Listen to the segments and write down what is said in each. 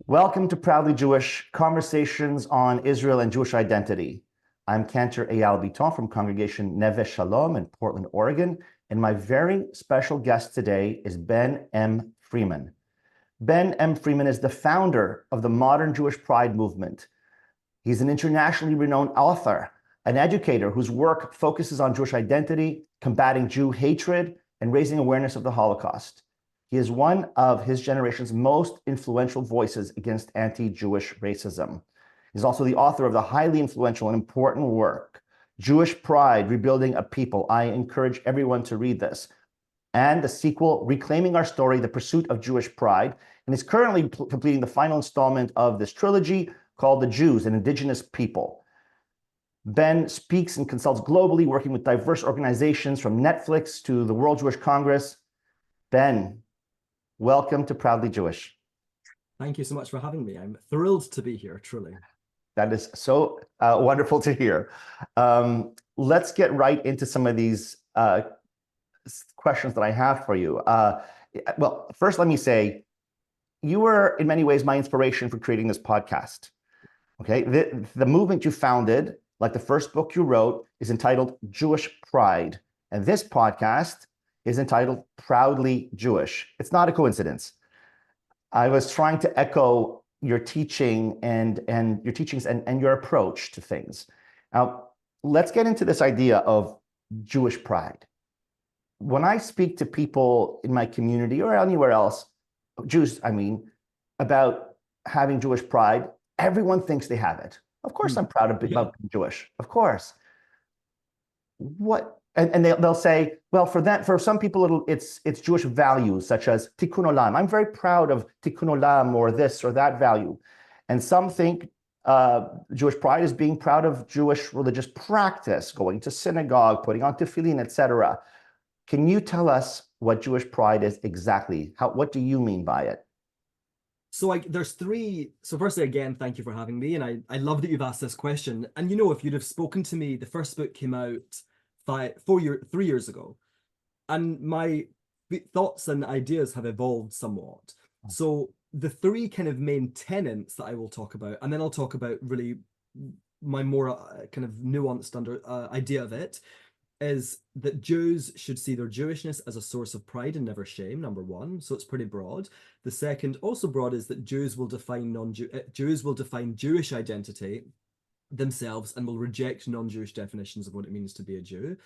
Welcome to Proudly Jewish Conversations on Israel and Jewish Identity. I'm Cantor Eyal Bitton from Congregation Neve Shalom in Portland, Oregon, and my very special guest today is Ben M. Freeman. Ben M. Freeman is the founder of the modern Jewish Pride movement. He's an internationally renowned author, an educator whose work focuses on Jewish identity, combating Jew hatred, and raising awareness of the Holocaust. He is one of his generation's most influential voices against anti-Jewish racism. He's also the author of the highly influential and important work, Jewish Pride, Rebuilding a People. I encourage everyone to read this. And the sequel, Reclaiming Our Story, The Pursuit of Jewish Pride. And he's currently completing the final installment of this trilogy called The Jews, an Indigenous People. Ben speaks and consults globally, working with diverse organizations from Netflix to the World Jewish Congress. Ben, welcome to Proudly Jewish. Thank you so much for having me. I'm thrilled to be here, truly. That is so wonderful to hear. Let's get right into some of these questions that I have for you. Well, first, let me say, you were in many ways my inspiration for creating this podcast. Okay, the movement you founded, like the first book you wrote, is entitled Jewish Pride. And this podcast is entitled Proudly Jewish. It's not a coincidence. I was trying to echo your teaching and your teachings and your approach to things. Now, let's get into this idea of Jewish pride. When I speak to people in my community or anywhere else, Jews, I mean, about having Jewish pride, everyone thinks they have it. Of course, I'm proud of being Jewish. Of course. And they'll say, well, for some people, it's Jewish values such as tikkun olam. I'm very proud of tikkun olam or this or that value. And some think Jewish pride is being proud of Jewish religious practice, going to synagogue, putting on tefillin, etc. Can you tell us what Jewish pride is exactly? What do you mean by it? So there's three. So firstly, again, thank you for having me. And I love that you've asked this question. And if you'd have spoken to me, the first book came out 3 years ago. And my thoughts and ideas have evolved somewhat. So the three kind of main tenets that I will talk about, and then I'll talk about really my more kind of nuanced idea of it, is that Jews should see their Jewishness as a source of pride and never shame, number one. So it's pretty broad. The second, also broad, is that Jews will define Jewish identity themselves and will reject non-Jewish definitions of what it means to be a Jew.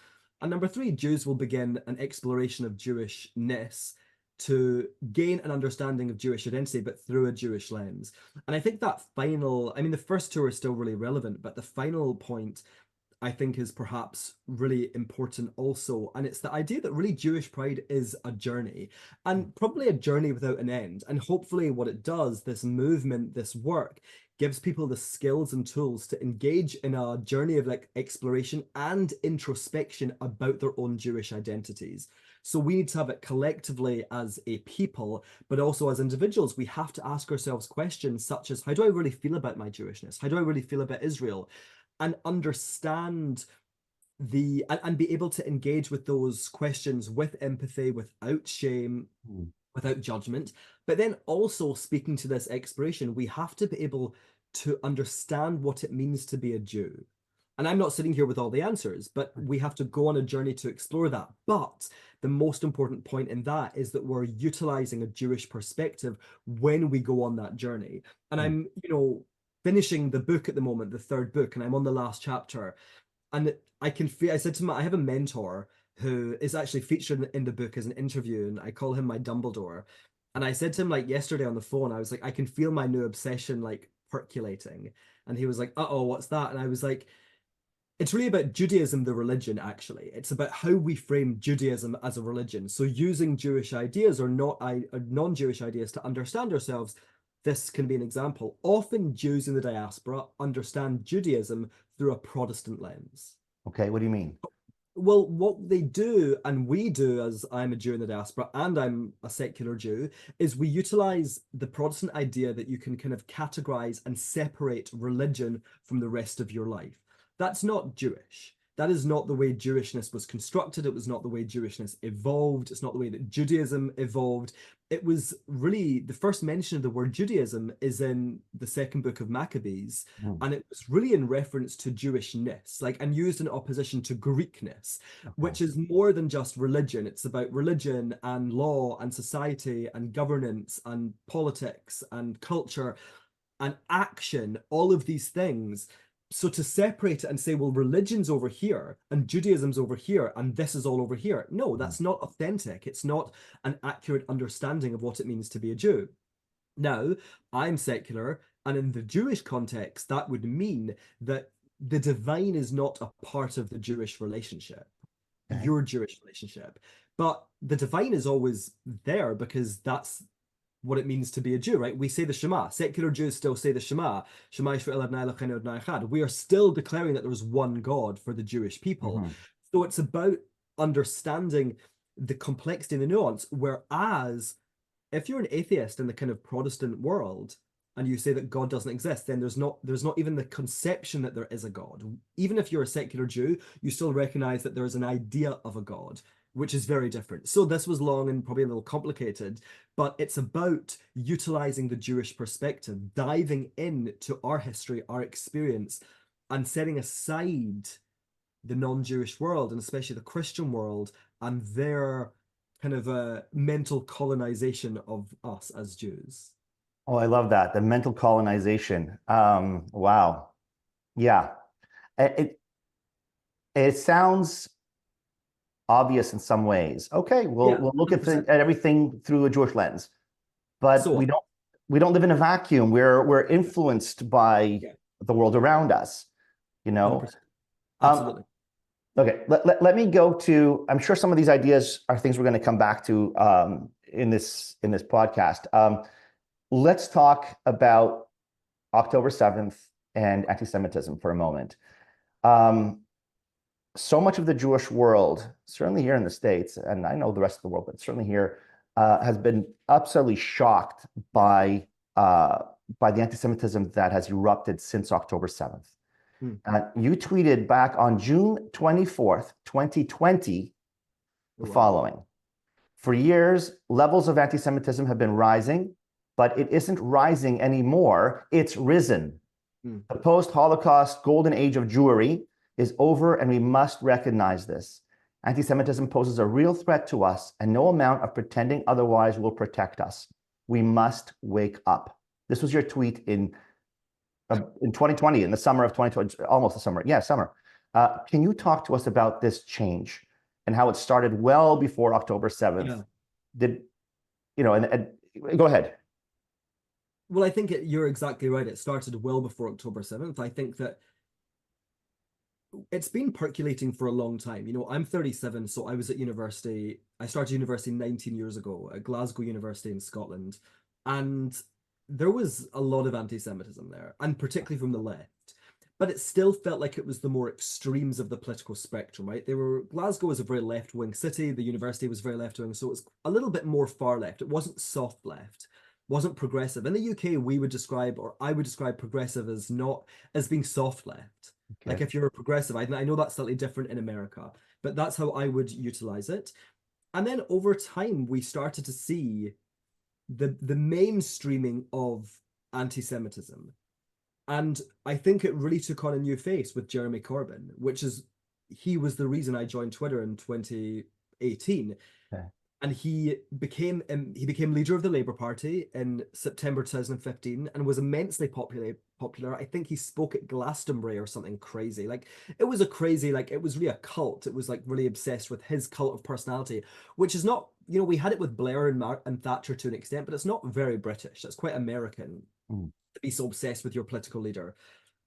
And number three, Jews will begin an exploration of Jewishness to gain an understanding of Jewish identity, but through a Jewish lens. And I think that the first two are still really relevant, but the final point I think is perhaps really important also. And it's the idea that really Jewish pride is a journey, and probably a journey without an end. And hopefully what it does, this movement, this work, gives people the skills and tools to engage in a journey of exploration and introspection about their own Jewish identities. So we need to have it collectively as a people, but also as individuals. We have to ask ourselves questions such as, how do I really feel about my Jewishness? How do I really feel about Israel? And understand and be able to engage with those questions with empathy, without shame, without judgment. But then also, speaking to this exploration, we have to be able to understand what it means to be a Jew. And I'm not sitting here with all the answers, but we have to go on a journey to explore that. But the most important point in that is that we're utilizing a Jewish perspective when we go on that journey. And I'm, finishing the book at the moment, the third book, and I'm on the last chapter. And I said to him, I have a mentor who is actually featured in the book as an interview, and I call him my Dumbledore. And I said to him, yesterday on the phone, I was like, I can feel my new obsession percolating. And he was like, uh-oh, what's that? And I was like, it's really about Judaism, the religion, actually. It's about how we frame Judaism as a religion. So using Jewish ideas or non-Jewish ideas to understand ourselves. This can be an example. Often Jews in the diaspora understand Judaism through a Protestant lens. Okay, what do you mean? Well, what they do, and we do, as I'm a Jew in the diaspora and I'm a secular Jew, is we utilize the Protestant idea that you can kind of categorize and separate religion from the rest of your life. That's not Jewish. That is not the way Jewishness was constructed. It was not the way Jewishness evolved. It's not the way that Judaism evolved. It was really, the first mention of the word Judaism is in the second book of Maccabees, Mm. and it was really in reference to Jewishness, like, and used in opposition to Greekness, Okay. which is more than just religion. It's about religion and law and society and governance and politics and culture and action, all of these things. So to separate it and say, well, religion's over here and Judaism's over here and this is all over here. No, Mhm. that's not authentic. It's not an accurate understanding of what it means to be a Jew. Now, I'm secular, and in the Jewish context, that would mean that the divine is not a part of the Jewish relationship, Okay. your Jewish relationship. But the divine is always there because that's what it means to be a Jew, right? We say the Shema. Secular Jews still say the Shema. Shema Yisrael Adonai Eloheinu Adonai Echad. We are still declaring that there is one God for the Jewish people. Mhm. So it's about understanding the complexity and the nuance. Whereas if you're an atheist in the kind of Protestant world and you say that God doesn't exist, then there's not even the conception that there is a God. Even if you're a secular Jew, you still recognize that there is an idea of a God, which is very different. So this was long and probably a little complicated, but it's about utilizing the Jewish perspective, diving into our history, our experience, and setting aside the non-Jewish world, and especially the Christian world, and their kind of a mental colonization of us as Jews. Oh, I love that. The mental colonization. Wow. Yeah. It it sounds obvious in some ways. Okay, Yeah, we'll look 100%. at everything through a Jewish lens, but So, we don't live in a vacuum. We're influenced by yeah, the world around us, you know. 100%. Um, Absolutely. okay, let me go to. I'm sure some of these ideas are things we're going to come back to in this podcast. Let's talk about October 7th and anti-Semitism for a moment. Um, so much of the Jewish world, certainly here in the States, and I know the rest of the world, but certainly here, has been absolutely shocked uh, by the anti-Semitism that has erupted since October 7th. Mm. You tweeted back on June 24th, 2020, Oh, the wow. following. For years, levels of anti-Semitism have been rising, but it isn't rising anymore. It's risen. Mm. The post-Holocaust golden age of Jewry is over, and we must recognize this. Anti-Semitism poses a real threat to us, and no amount of pretending otherwise will protect us. We must wake up. This was your tweet in 2020, in the summer of 2020, almost the summer. Yeah, summer. Can you talk to us about this change and how it started well before October 7th? Yeah. Did, and go ahead. Well, I think you're exactly right. It started well before October 7th. I think that it's been percolating for a long time. I'm 37, so I was at university. I started university 19 years ago at Glasgow University in Scotland. And there was a lot of anti-Semitism there, and particularly from the left. But it still felt like it was the more extremes of the political spectrum, right? Glasgow was a very left-wing city. The university was very left-wing, so it was a little bit more far left. It wasn't soft left, wasn't progressive. In the UK, I would describe progressive as being soft left. Like Okay. if you're a progressive, I know that's slightly different in America, but that's how I would utilize it. And then over time, we started to see the mainstreaming of anti-Semitism. And I think it really took on a new face with Jeremy Corbyn, he was the reason I joined Twitter in 2018. Okay. And he became leader of the Labour Party in September 2015 and was immensely popular. I think he spoke at Glastonbury or something crazy. Like it was it was really a cult. It was like really obsessed with his cult of personality, which is not, we had it with Blair and Thatcher to an extent, but it's not very British. That's quite American Mm. to be so obsessed with your political leader.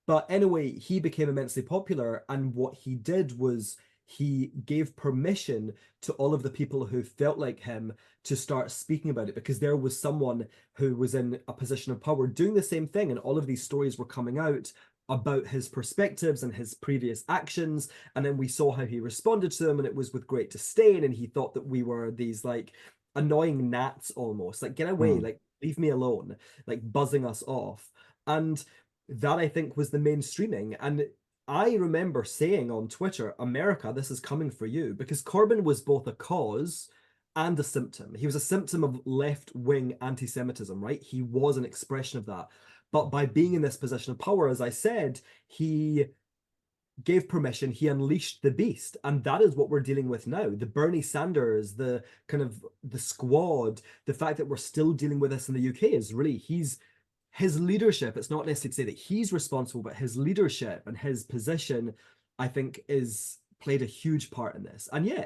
But anyway, he became immensely popular, and what he did was he gave permission to all of the people who felt like him to start speaking about it, because there was someone who was in a position of power doing the same thing, and all of these stories were coming out about his perspectives and his previous actions. And then we saw how he responded to them, and it was with great disdain, and he thought that we were these like annoying gnats almost, like get away, Mm. like leave me alone, like buzzing us off. And that I think was the mainstreaming. And I remember saying on Twitter, America, this is coming for you, because Corbyn was both a cause and a symptom. He was a symptom of left-wing anti-Semitism, right? He was an expression of that. But by being in this position of power, as I said, he gave permission, he unleashed the beast. And that is what we're dealing with now. The Bernie Sanders, the kind of the squad, the fact that we're still dealing with this in the UK is really, his leadership, it's not necessarily to say that he's responsible, but his leadership and his position, I think, is played a huge part in this. And yeah,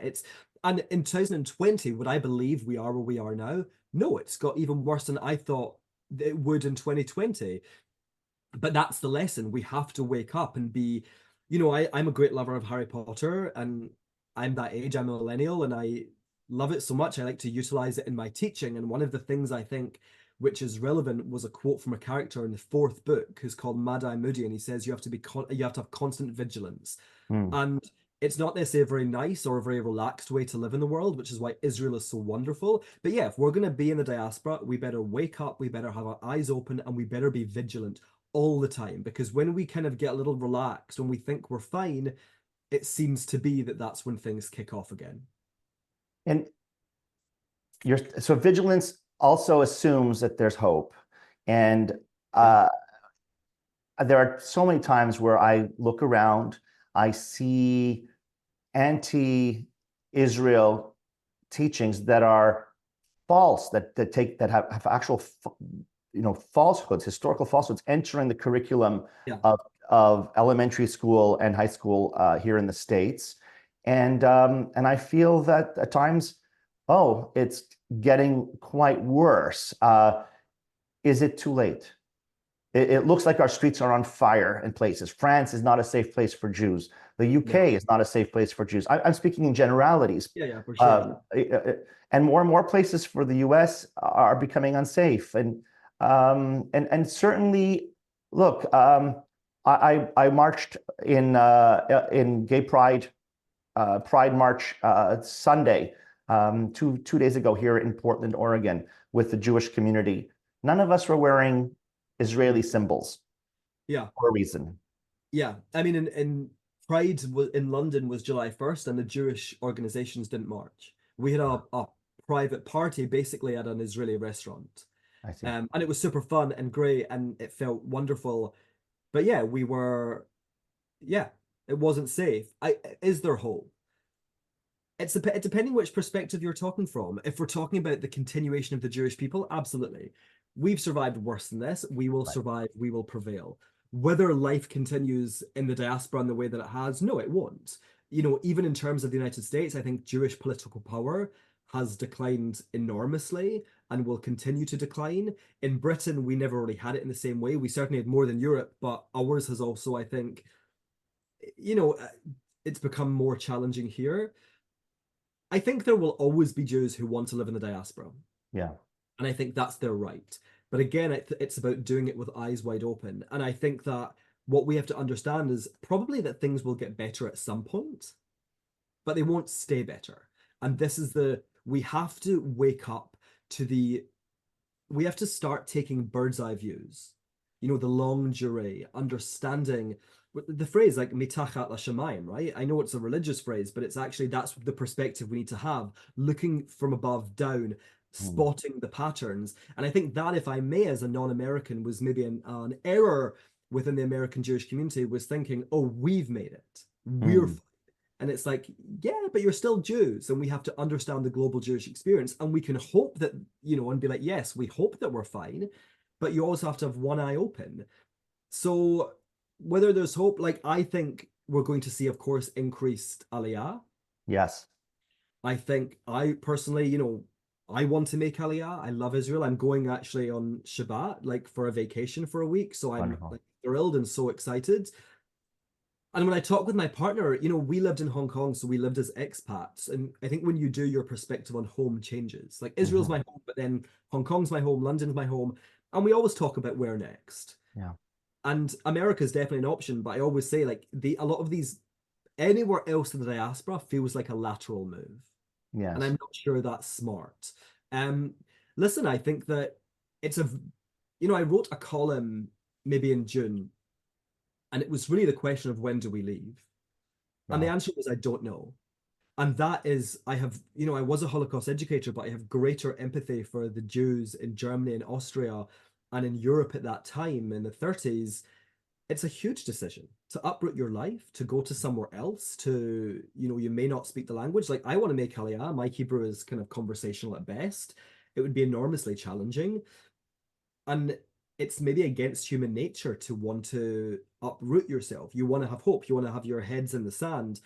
and in 2020, would I believe we are where we are now? No, it's got even worse than I thought it would in 2020. But that's the lesson. We have to wake up and be, I'm a great lover of Harry Potter, and I'm that age, I'm a millennial, and I love it so much. I like to utilize it in my teaching. And one of the things I think which is relevant was a quote from a character in the fourth book who's called Mad-Eye Moody, and he says you have to have constant vigilance. Mm. And it's not necessarily a very nice or a very relaxed way to live in the world, which is why Israel is so wonderful. But yeah, if we're going to be in the diaspora, we better wake up, we better have our eyes open, and we better be vigilant all the time. Because when we kind of get a little relaxed, when we think we're fine, it seems to be that that's when things kick off again. And so vigilance also assumes that there's hope. And there are so many times where I look around, I see anti-Israel teachings that are false, that have actual falsehoods, historical falsehoods entering the curriculum of elementary school and high school here in the States. And I feel that at times, it's getting quite worse. Is it too late? It looks like our streets are on fire in places. France is not a safe place for Jews. The UK is not a safe place for Jews. I'm speaking in generalities. Yeah, for sure. And more places for the US are becoming unsafe. And certainly, look, I marched in Gay Pride March Sunday 2 days ago here in Portland, Oregon, with the Jewish community. None of us were wearing Israeli symbols. For a reason. Yeah, I mean, in Pride in London was July 1st, and the Jewish organizations didn't march. We had a private party basically at an Israeli restaurant. I see. And it was super fun and great, and it felt wonderful. But yeah, it wasn't safe. Is there hope? It's depending which perspective you're talking from. If we're talking about the continuation of the Jewish people, absolutely. We've survived worse than this. We will survive. We will prevail. Whether life continues in the diaspora in the way that it has, no, it won't. Even in terms of the United States, I think Jewish political power has declined enormously and will continue to decline. In Britain, we never really had it in the same way. We certainly had more than Europe, but ours has also, I think, it's become more challenging here. I think there will always be Jews who want to live in the diaspora. Yeah. And I think that's their right. But again, it's about doing it with eyes wide open. And I think that what we have to understand is probably that things will get better at some point, but they won't stay better. And this is we have to wake up to we have to start taking bird's eye views, the longue durée, understanding the phrase like mitachat l'shamayim, right? I know it's a religious phrase, but it's actually, that's the perspective we need to have, looking from above down, spotting the patterns. And I think that, if I may, as a non-American, was maybe an error within the American Jewish community, was thinking, we've made it. We're fine. And it's like, yeah, but you're still Jews, and we have to understand the global Jewish experience, and we can hope that, and be like, yes, we hope that we're fine, but you also have to have one eye open. So whether there's hope, I think we're going to see, of course, increased aliyah. Yes. I think I personally, I want to make aliyah. I love Israel. I'm going actually on Shabbat, for a vacation for a week. So I'm thrilled and so excited. And when I talk with my partner, we lived in Hong Kong, so we lived as expats. And I think when you do, your perspective on home changes. Israel's my home, but then Hong Kong's my home, London's my home. And we always talk about where next. Yeah. And America is definitely an option, but I always say a lot of these, anywhere else in the diaspora feels like a lateral move. Yes. And I'm not sure that's smart. Listen, I think that it's I wrote a column maybe in June And it was really the question of when do we leave? And the Wow. answer was, I don't know. And that is, I have, I was a Holocaust educator, but I have greater empathy for the Jews in Germany and Austria and in Europe at that time in the 30s. It's a huge decision to uproot your life, to go to somewhere else, to, you may not speak the language. Like, I want to make Aliyah. My Hebrew is kind of conversational at best. It would be enormously challenging. And it's maybe against human nature to want to uproot yourself. You want to have hope. You want to have your heads in the sand.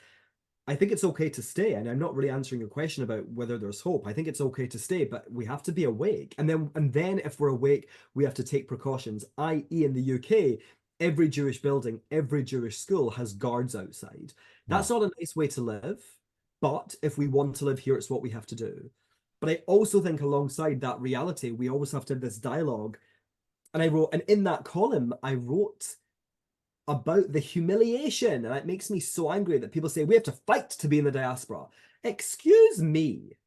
I think it's okay to stay. And I'm not really answering your question about whether there's hope. I think it's okay to stay, but we have to be awake. And then if we're awake, we have to take precautions, i.e. in the UK, every Jewish building, every Jewish school has guards outside. Yeah. That's not a nice way to live, but if we want to live here, it's what we have to do. But I also think alongside that reality, we always have to have this dialogue. And in that column, I wrote about the humiliation. And it makes me so angry that people say we have to fight to be in the diaspora. Excuse me.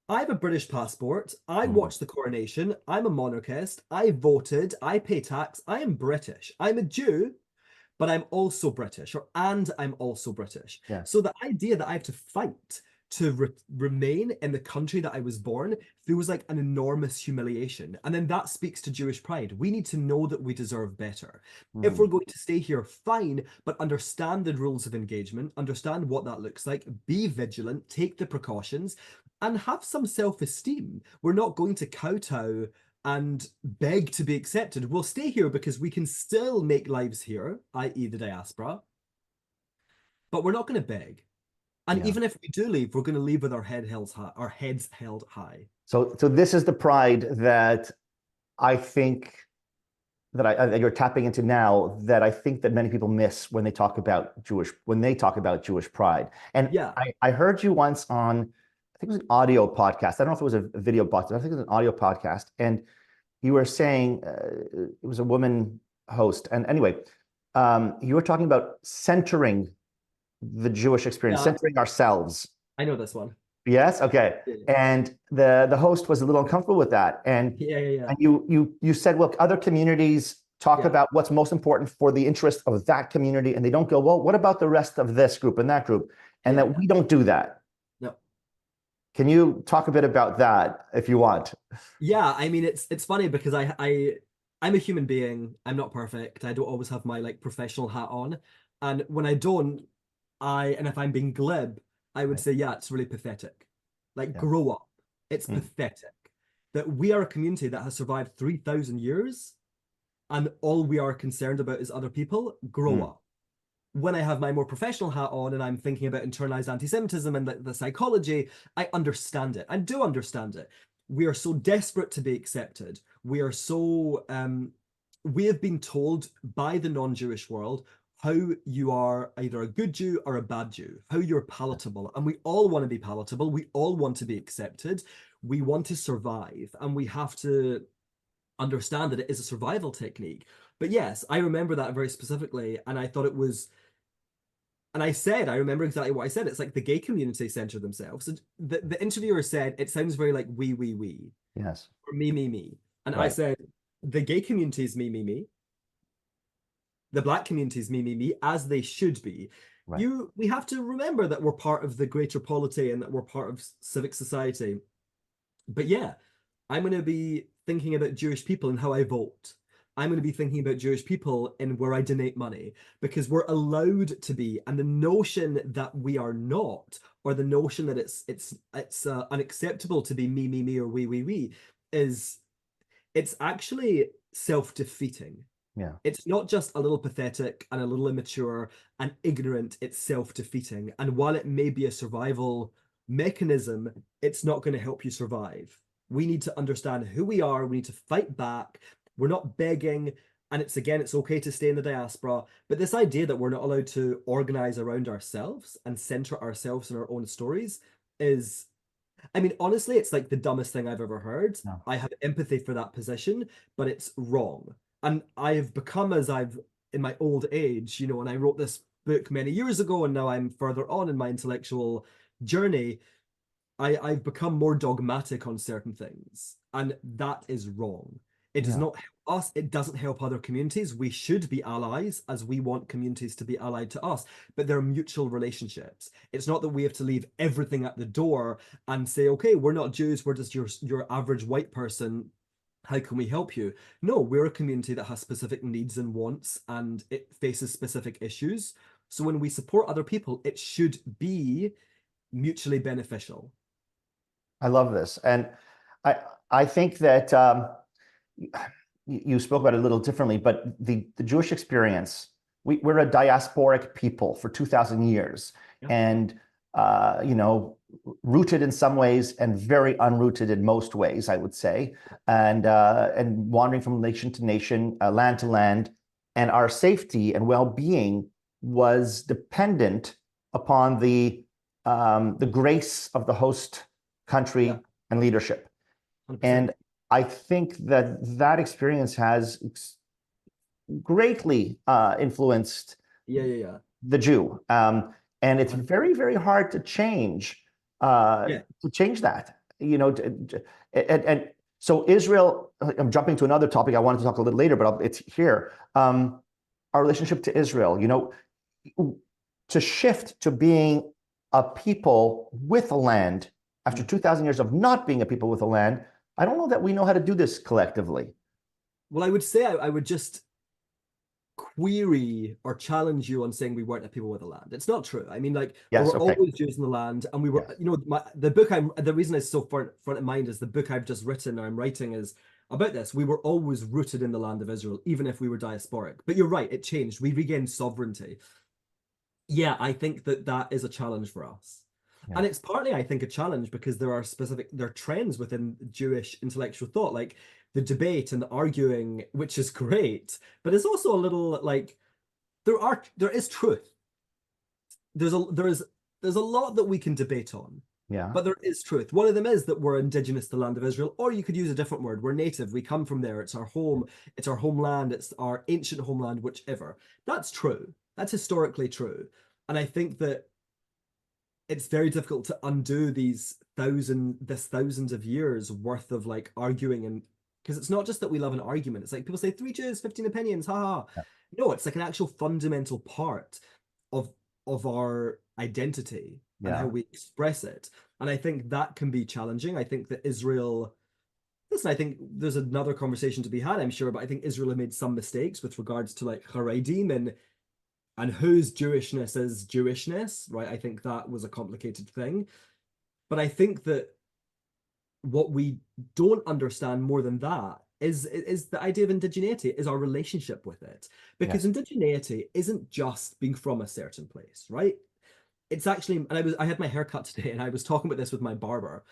I have a British passport. I Mm. watched the coronation. I'm a monarchist. I voted. I pay tax. I am British. I'm a Jew, but I'm also British, and I'm also British. Yes. So the idea that I have to fight to remain in the country that I was born feels like an enormous humiliation. And then that speaks to Jewish pride. We need to know that we deserve better. If Mm. we're going to stay here, fine, but understand the rules of engagement, understand what that looks like, be vigilant, take the precautions, and have some self-esteem. We're not going to kowtow and beg to be accepted. We'll stay here because we can still make lives here, i.e. the diaspora, but we're not going to beg. And Yeah. even if we do leave, we're going to leave with our heads held high. So this is the pride that I think that you're tapping into now, that I think that many people miss when they talk about Jewish pride. And Yeah. I heard you once on, I think it was an audio podcast. I don't know if it was a video podcast. I think it was an audio podcast, and you were saying it was a woman host. And anyway, you were talking about centering the Jewish experience, Yeah, centering ourselves. I know this one. Yes. Okay. Yeah, And the host was a little uncomfortable with that, yeah, yeah, yeah. and you said, look, other communities talk Yeah. about what's most important for the interest of that community, and they don't go, well, what about the rest of this group and that group, and Yeah, that yeah. we don't do that. No. Can you talk a bit about that if you want? Yeah, I mean it's funny because I'm a human being. I'm not perfect. I don't always have my like professional hat on. And when I don't, and if I'm being glib, I would Right. say, yeah, it's really pathetic. Like, Yeah. grow up. It's Mm. pathetic that we are a community that has survived 3,000 years and all we are concerned about is other people. Grow Mm. up. When I have my more professional hat on and I'm thinking about internalized anti-Semitism and the psychology, I understand it. I do understand it. We are so desperate to be accepted. We are so we have been told by the non-Jewish world how you are either a good Jew or a bad Jew, how you're palatable. And we all want to be palatable. We all want to be accepted. We want to survive, and we have to understand that it is a survival technique. But yes, I remember that very specifically, and I thought it was, and I remember exactly what I said. It's like the gay community center themselves. The interviewer said, it sounds very like we, Yes. or me. And I Right. said, the gay community is me. The Black community is me, as they should be. Right. We have to remember that we're part of the greater polity and that we're part of civic society. But yeah, I'm going to be thinking about Jewish people and how I vote. I'm going to be thinking about Jewish people and where I donate money, because we're allowed to be. And the notion that we are not, or the notion that it's unacceptable to be me, or we, is it's actually self-defeating. Yeah. It's not just a little pathetic and a little immature and ignorant, it's self-defeating. And while it may be a survival mechanism, it's not going to help you survive. We need to understand who we are. We need to fight back. We're not begging. And it's okay to stay in the diaspora. But this idea that we're not allowed to organize around ourselves and center ourselves in our own stories is, I mean, honestly, it's like the dumbest thing I've ever heard. No. I have empathy for that position, but it's wrong. And I've become, as I've in my old age, and I wrote this book many years ago, and now I'm further on in my intellectual journey, I've become more dogmatic on certain things, and that is wrong. It does Yeah. not help us. It doesn't help other communities. We should be allies as we want communities to be allied to us, but they're mutual relationships. It's not that we have to leave everything at the door and say, okay, we're not Jews, we're just your average white person. How can we help you? No, we're a community that has specific needs and wants, and it faces specific issues. So when we support other people, it should be mutually beneficial. I love this. And I I think that you spoke about it a little differently, but the Jewish experience, we're a diasporic people for 2,000 years, Yeah. and you know, rooted in some ways and very unrooted in most ways, I would say, and wandering from nation to nation, land to land, and our safety and well-being was dependent upon the grace of the host country Yeah. and leadership. 100%. And I think that that experience has greatly influenced Yeah, yeah, yeah. the Jew. And it's 100%. very, very hard Yeah. to change that. You know, and so Israel, I'm jumping to another topic I wanted to talk a little later, but it's here. Our relationship to Israel, you know, to shift to being a people with a land after 2,000 years of not being a people with a land, I don't know that we know how to do this collectively. Well, I would say I would just query or challenge you on saying we weren't a people with a land. It's not true. I mean, like there Yes, were okay. always Jews in the land, and we were, Yes. you know, the book the reason it's so front of mind is the book I've just written or I'm writing is about this. We were always rooted in the land of Israel, even if we were diasporic. But you're right, it changed. We regained sovereignty. Yeah, I think that that is a challenge for us. Yeah. And it's partly, I think, a challenge because there are trends within Jewish intellectual thought, like the debate and the arguing, which is great, but it's also a little like there is truth. There's a lot that we can debate on, Yeah. but there is truth. One of them is that we're indigenous to the land of Israel, or you could use a different word. We're native. We come from there. It's our home. It's our homeland. It's our ancient homeland, whichever. That's true. That's historically true. And I think that it's very difficult to undo thousands of years worth of like arguing, and because it's not just that we love an argument. It's like people say 3 Jews, 15 opinions, haha. Yeah. No, it's like an actual fundamental part of our identity and how Yeah. we express it. And I think that can be challenging. I think that Israel, listen, I think there's another conversation to be had, I'm sure, but I think Israel have made some mistakes with regards to like Haredim and whose Jewishness is Jewishness, right? I think that was a complicated thing. But I think that what we don't understand more than that is the idea of indigeneity, is our relationship with it. Because Yes. indigeneity isn't just being from a certain place, right? It's actually, and I had my hair cut today and I was talking about this with my barber,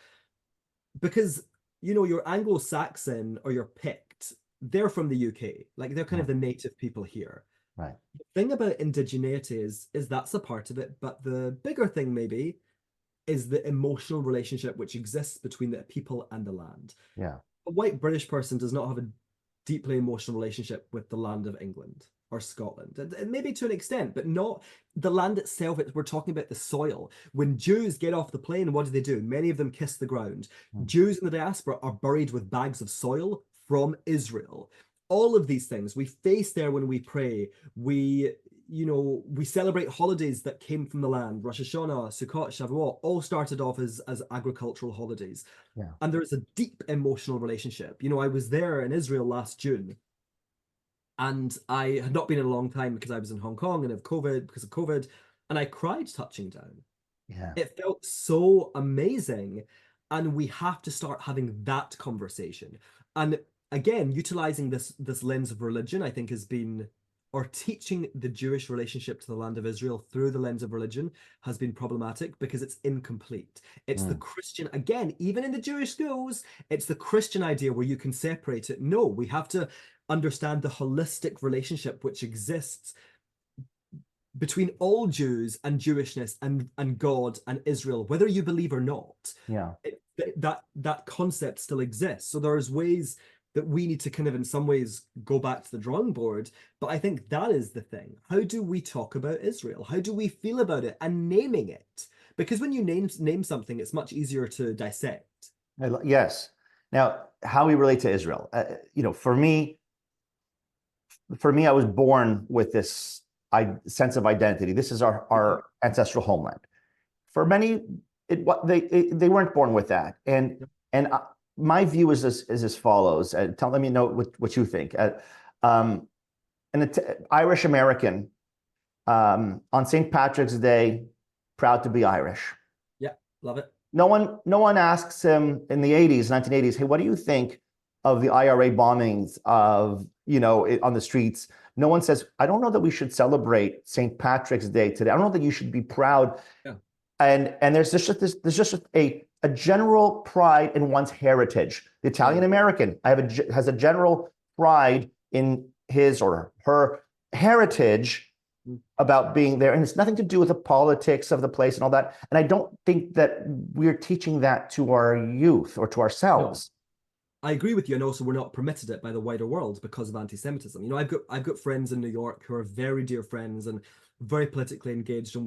because you know, your Anglo-Saxon or your Pict, they're from the UK, like they're kind Yeah. of the native people here. Right. The thing about indigeneity is that's a part of it, but the bigger thing maybe is the emotional relationship which exists between the people and the land. Yeah. A white British person does not have a deeply emotional relationship with the land of England or Scotland, and maybe to an extent, but not the land itself. We're talking about the soil. When Jews get off the plane, what do? Many of them kiss the ground. Mm. Jews in the diaspora are buried with bags of soil from Israel. All of these things we face there when we pray. We celebrate holidays that came from the land. Rosh Hashanah, Sukkot, Shavuot all started off as agricultural holidays. Yeah. And there is a deep emotional relationship. You know, I was there in Israel last June, and I had not been in a long time because I was in Hong Kong and because of COVID, and I cried touching down. Yeah. It felt so amazing. And we have to start having that conversation. And again, utilizing this lens of religion, I think, has been, or teaching the Jewish relationship to the land of Israel through the lens of religion has been problematic because it's incomplete. It's the Mm. Christian, again, even in the Jewish schools, it's the Christian idea where you can separate it. No, we have to understand the holistic relationship which exists between all Jews and Jewishness and God and Israel, whether you believe or not. Yeah. That concept still exists. So there's ways that we need to kind of in some ways go back to the drawing board. But I think that is the thing. How do we talk about Israel? How do we feel about it? And naming it. Because when you name something, it's much easier to dissect. Yes. Now, how we relate to Israel, for me, I was born with this sense of identity. This is our ancestral homeland. For many, they weren't born with that, and my view is as follows. Let me know what you think. An Irish American on St. Patrick's Day, proud to be Irish. Yeah, love it. No one asks him in the 80s, 1980s, hey, what do you think of the IRA bombings on the streets? No one says, I don't know that we should celebrate St. Patrick's Day today. I don't know that you should be proud. Yeah. And there's just a general pride in one's heritage. The Italian American has a general pride in his or her heritage about being there, and it's nothing to do with the politics of the place and all that. And I don't think that we're teaching that to our youth or to ourselves. No, I agree with you, and also we're not permitted it by the wider world because of anti-Semitism. I've got friends in New York who are very dear friends and very politically engaged, and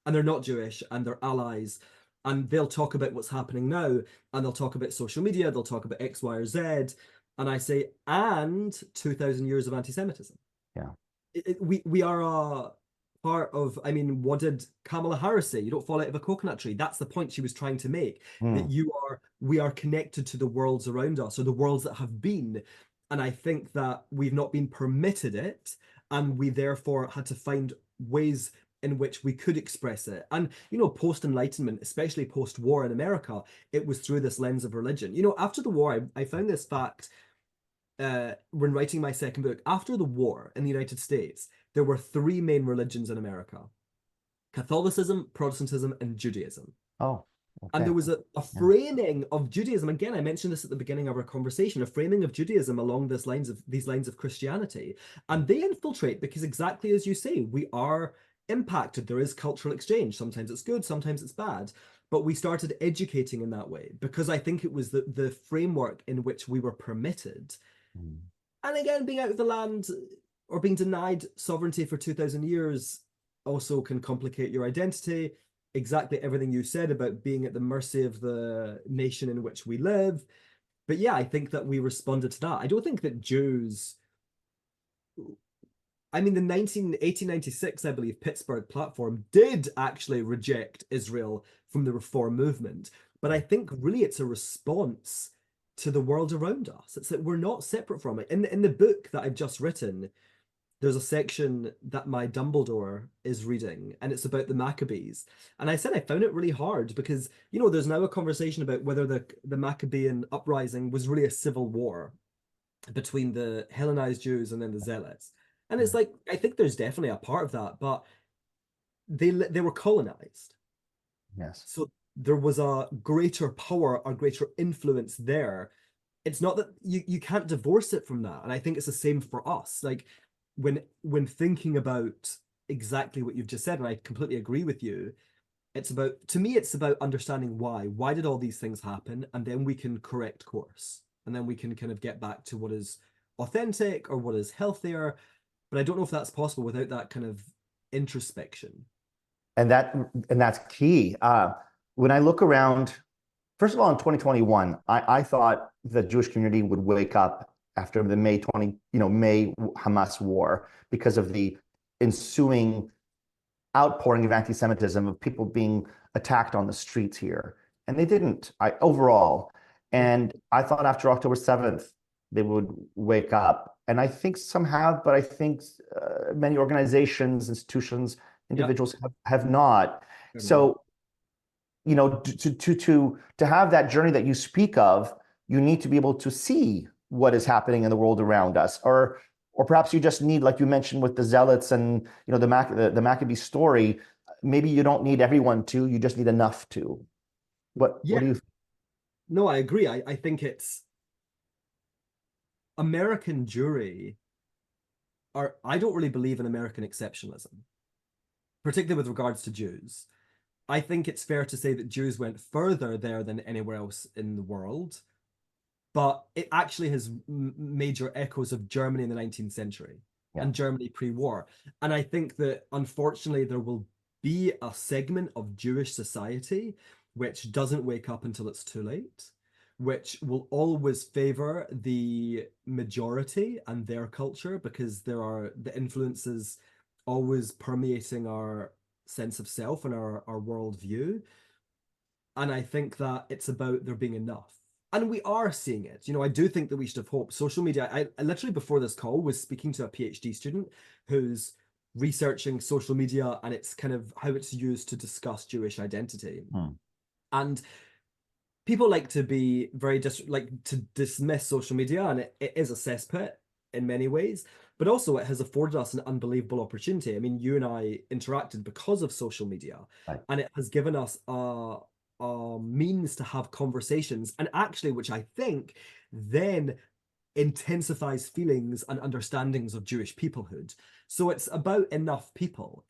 they're not Jewish and they're allies, and they'll talk about what's happening now, and they'll talk about social media, they'll talk about X, Y, or Z, and I say, and 2,000 years of anti-Semitism. Yeah. We are a part of, what did Kamala Harris say? You don't fall out of a coconut tree. That's the point she was trying to make, that we are connected to the worlds around us, or the worlds that have been. And I think that we've not been permitted it, and we therefore had to find ways in which we could express it. And, post-Enlightenment, especially post-war in America, it was through this lens of religion. After the war, I found this fact when writing my second book. After the war in the United States, there were three main religions in America: Catholicism, Protestantism, and Judaism. Oh, okay. And there was a framing of Judaism. Again, I mentioned this at the beginning of our conversation, a framing of Judaism along these lines of Christianity. And they infiltrate because, exactly as you say, we are impacted. There is cultural exchange. Sometimes it's good, sometimes it's bad. But we started educating in that way because I think it was the framework in which we were permitted. And again, being out of the land or being denied sovereignty for 2,000 years also can complicate your identity. Exactly everything you said about being at the mercy of the nation in which we live. But yeah, I think that we responded to that. I don't think that Jews... the 1896, I believe, Pittsburgh Platform did actually reject Israel from the Reform movement. But I think really it's a response to the world around us. It's that we're not separate from it. In the book that I've just written, there's a section that my Dumbledore is reading, and it's about the Maccabees. And I said I found it really hard because, there's now a conversation about whether the Maccabean uprising was really a civil war between the Hellenized Jews and then the Zealots. And it's like, I think there's definitely a part of that, but they were colonized. Yes. So there was a greater power, a greater influence there. It's not that you can't divorce it from that. And I think it's the same for us. Like when thinking about exactly what you've just said, and I completely agree with you, to me, it's about understanding why. Why did all these things happen? And then we can correct course. And then we can kind of get back to what is authentic or what is healthier. But I don't know if that's possible without that kind of introspection. And that's key. When I look around, first of all, in 2021, I thought the Jewish community would wake up after the May Hamas war because of the ensuing outpouring of anti-Semitism, of people being attacked on the streets here. And they didn't, overall. And I thought after October 7th, they would wake up. And I think some have, but I think many organizations, institutions, individuals have not. So, to have that journey that you speak of, you need to be able to see what is happening in the world around us, or perhaps you just need, like you mentioned with the Zealots and the Maccabee story. Maybe you don't need everyone to; you just need enough to. What do you? No, I agree. I think it's American Jewry. I don't really believe in American exceptionalism, particularly with regards to Jews. I think it's fair to say that Jews went further there than anywhere else in the world, but it actually has major echoes of Germany in the 19th century and Germany pre-war. And I think that, unfortunately, there will be a segment of Jewish society which doesn't wake up until it's too late, which will always favor the majority and their culture because there are the influences always permeating our sense of self and our worldview. And I think that it's about there being enough. And we are seeing it. I do think that we should have hope. Social media, I literally before this call was speaking to a PhD student who's researching social media and it's kind of how it's used to discuss Jewish identity. And people like to be very to dismiss social media, and it is a cesspit in many ways, but also it has afforded us an unbelievable opportunity. I mean, you and I interacted because of social media, Right. and it has given us a means to have conversations, and actually, which I think then intensifies feelings and understandings of Jewish peoplehood. So it's about enough people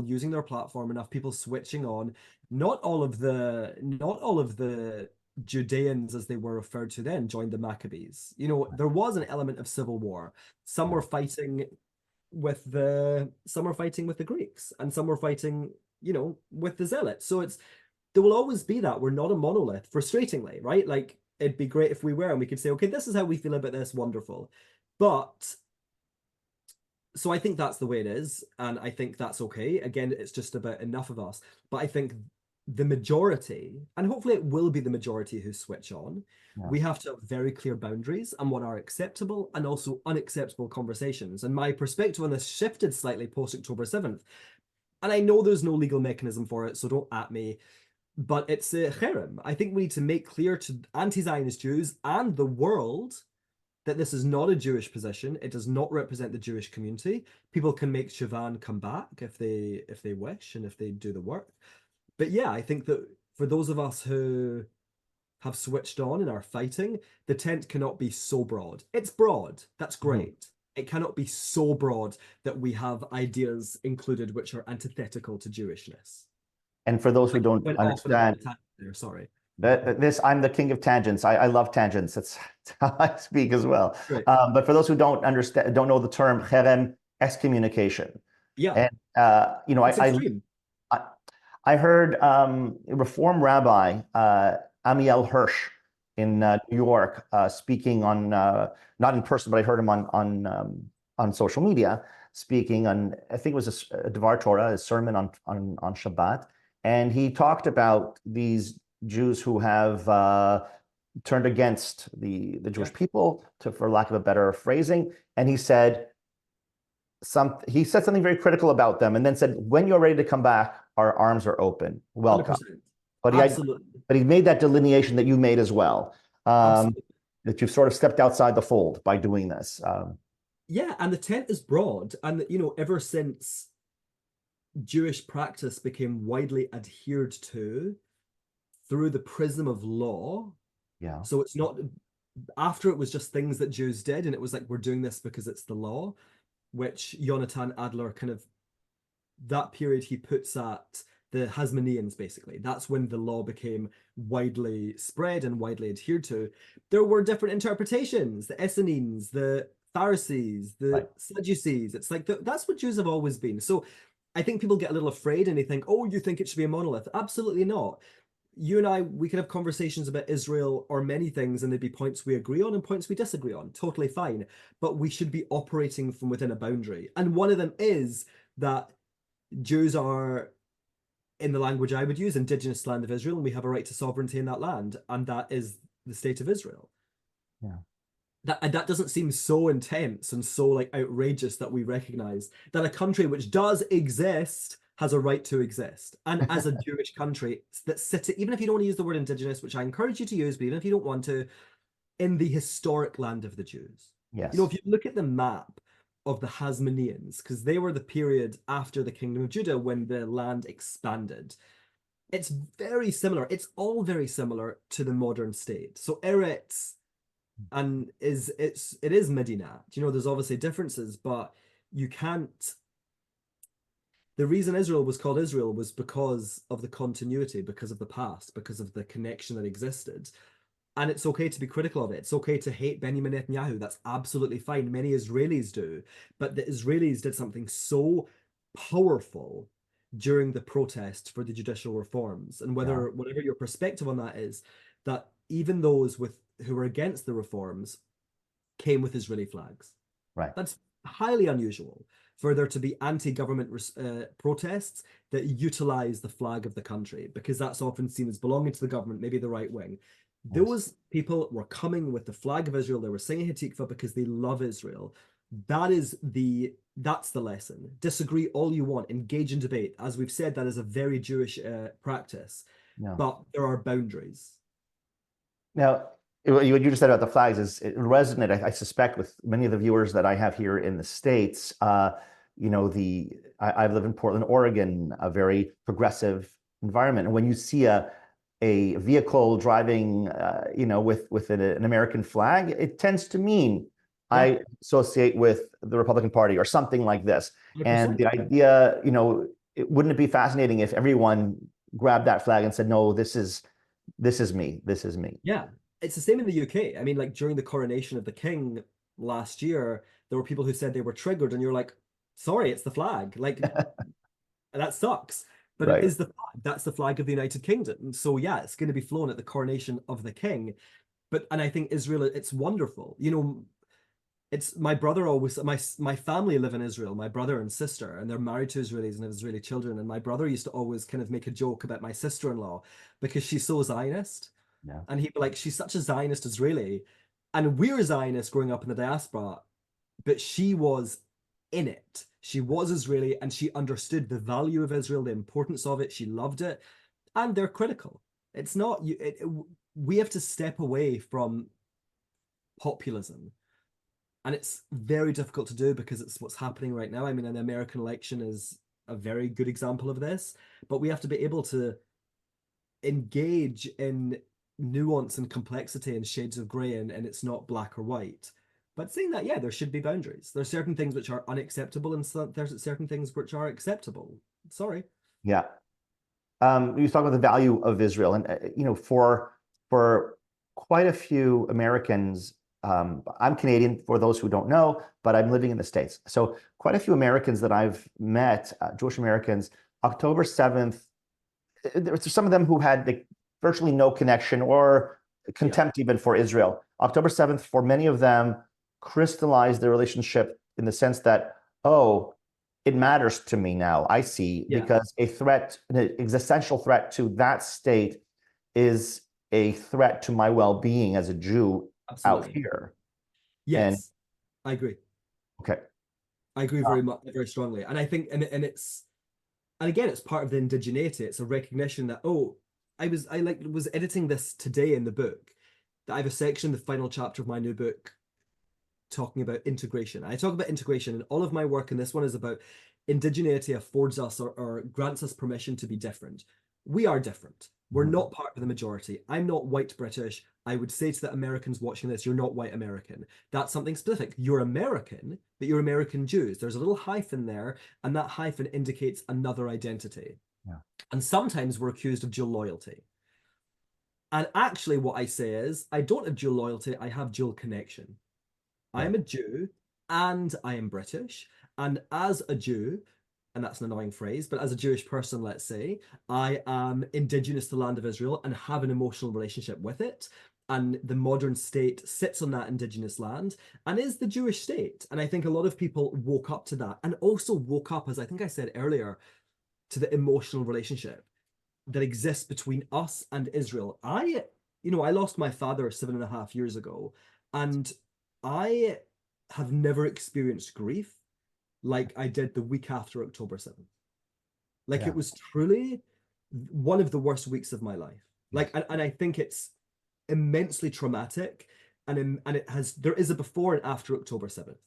using their platform, enough people switching on. Not all of the Judeans, as they were referred to then, joined the Maccabees. There was an element of civil war. Some were fighting with the Greeks, and some were fighting, with the Zealots. So there will always be that. We're not a monolith, frustratingly, right? Like, it'd be great if we were, and we could say, okay, this is how we feel about this, wonderful. But so I think that's the way it is, and I think that's okay. Again, it's just about enough of us. But I think the majority, and hopefully it will be the majority who switch on, we have to have very clear boundaries and what are acceptable and also unacceptable conversations. And my perspective on this shifted slightly post-October 7th. And I know there's no legal mechanism for it, so don't at me. But it's a cherem. I think we need to make clear to anti-Zionist Jews and the world that this is not a Jewish position. It does not represent the Jewish community. People can make Sivan come back if they wish and if they do the work. But yeah, I think that for those of us who have switched on and are fighting, the tent cannot be so broad. It's broad. That's great. It cannot be so broad that we have ideas included which are antithetical to Jewishness. And for those who don't understand, sorry. I'm the king of tangents. I love tangents. That's how I speak as well. Right. But for those who don't know the term cherem, excommunication. Yeah. And I heard Reform Rabbi Amiel Hirsch in New York speaking on not in person, but I heard him on social media speaking on, I think it was a Devar Torah, a sermon on Shabbat, and he talked about these Jews who have turned against the Jewish people, for lack of a better phrasing, and he said something very critical about them, and then said, "When you're ready to come back, our arms are open. Welcome." 100%. But he made that delineation that you made as well, that you've sort of stepped outside the fold by doing this. Yeah, and the tent is broad, and ever since Jewish practice became widely adhered to through the prism of law. Yeah. So it's not, after it was just things that Jews did, and it was like, we're doing this because it's the law, which Jonathan Adler kind of, that period he puts at the Hasmoneans, basically. That's when the law became widely spread and widely adhered to. There were different interpretations, the Essenes, the Pharisees, the Sadducees. It's like, that's what Jews have always been. So I think people get a little afraid and they think, oh, you think it should be a monolith. Absolutely not. You and I, we could have conversations about Israel or many things, and there'd be points we agree on and points we disagree on. Totally fine. But we should be operating from within a boundary. And one of them is that Jews are, in the language I would use, indigenous land of Israel, and we have a right to sovereignty in that land. And that is the state of Israel. Yeah. That doesn't seem so intense and so like outrageous that we recognize that a country which does exist has a right to exist. And as a Jewish country that sits, even if you don't want to use the word indigenous, which I encourage you to use, but even if you don't want to, in the historic land of the Jews. Yes. If you look at the map of the Hasmoneans, because they were the period after the Kingdom of Judah when the land expanded, it's very similar. It's all very similar to the modern state. So Eretz and it is Medina. There's obviously differences, but you can't. The reason Israel was called Israel was because of the continuity, because of the past, because of the connection that existed. And it's okay to be critical of it. It's okay to hate Benjamin Netanyahu. That's absolutely fine. Many Israelis do. But the Israelis did something so powerful during the protest for the judicial reforms. And whatever your perspective on that is, that even those who were against the reforms came with Israeli flags. Right. That's highly unusual for there to be anti-government protests that utilize the flag of the country, because that's often seen as belonging to the government, maybe the right wing. Yes. Those people were coming with the flag of Israel. They were singing Hatikva because they love Israel. That's the lesson. Disagree all you want, engage in debate. As we've said, that is a very Jewish practice, Yeah. but there are boundaries. Now, what you just said about the flags is it resonate, I suspect, with many of the viewers that I have here in the States. You know, I live in Portland, Oregon, a very progressive environment. And when you see a vehicle driving, you know, with an American flag, it tends to mean I associate with the Republican Party or something like this. 100%. And the idea, you know, wouldn't it be fascinating if everyone grabbed that flag and said, no, this is me. This is me. Yeah, it's the same in the UK. I mean, like during the coronation of the king last year, there were people who said they were triggered, and you're like, sorry, it's the flag. Like, that sucks. But Right. it is the flag. That's the flag of the United Kingdom. So yeah, it's going to be flown at the coronation of the king. And I think Israel, it's wonderful. You know, it's my brother always my family live in Israel, my brother and sister, and they're married to Israelis and have Israeli children. And my brother used to always kind of make a joke about my sister-in-law because she's so Zionist. Yeah. And he'd be like, she's such a Zionist Israeli. And we're Zionists growing up in the diaspora, but she was in it. She was Israeli and she understood the value of Israel, the importance of it. She loved it. And they're critical. It's not, we have to step away from populism. And it's very difficult to do because it's what's happening right now. I mean, an American election is a very good example of this, but we have to be able to engage in nuance and complexity and shades of gray, and it's not black or white. But saying that, yeah, there should be boundaries. There's certain things which are unacceptable and there's certain things which are acceptable. Sorry. Yeah. You talk about the value of Israel, and you know, for quite a few Americans, I'm Canadian for those who don't know, but I'm living in the States. So quite a few Americans that I've met, Jewish Americans, October 7th, there's some of them who had like, virtually no connection or contempt even for Israel. October 7th, for many of them, crystallized their relationship in the sense that, oh, it matters to me now. I see, because a threat, an existential threat to that state is a threat to my well-being as a Jew out here. Yes, and, I agree. Okay. I agree very much, very strongly. And I think, and it's, and again, it's part of the indigeneity. It's a recognition that, oh, I was editing this today in the book, that I have a section, the final chapter of my new book, talking about integration. I talk about integration, and all of my work in this one is about indigeneity affords us or grants us permission to be different. We are different. We're not part of the majority. I'm not white British. I would say to the Americans watching this, you're not white American. That's something specific. You're American, but you're American Jews. There's a little hyphen there, and that hyphen indicates another identity. Yeah. And sometimes we're accused of dual loyalty. And actually what I say is, I don't have dual loyalty, I have dual connection. I am a Jew and I am British. And as a Jew, and that's an annoying phrase, but as a Jewish person, let's say, I am indigenous to the land of Israel and have an emotional relationship with it. And the modern state sits on that indigenous land and is the Jewish state. And I think a lot of people woke up to that, and also woke up, as I think I said earlier, to the emotional relationship that exists between us and Israel. I lost my father 7.5 years ago, and I have never experienced grief like I did the week after October 7th. Like, it was truly one of the worst weeks of my life. Like, and I think it's immensely traumatic, and there is a before and after October 7th.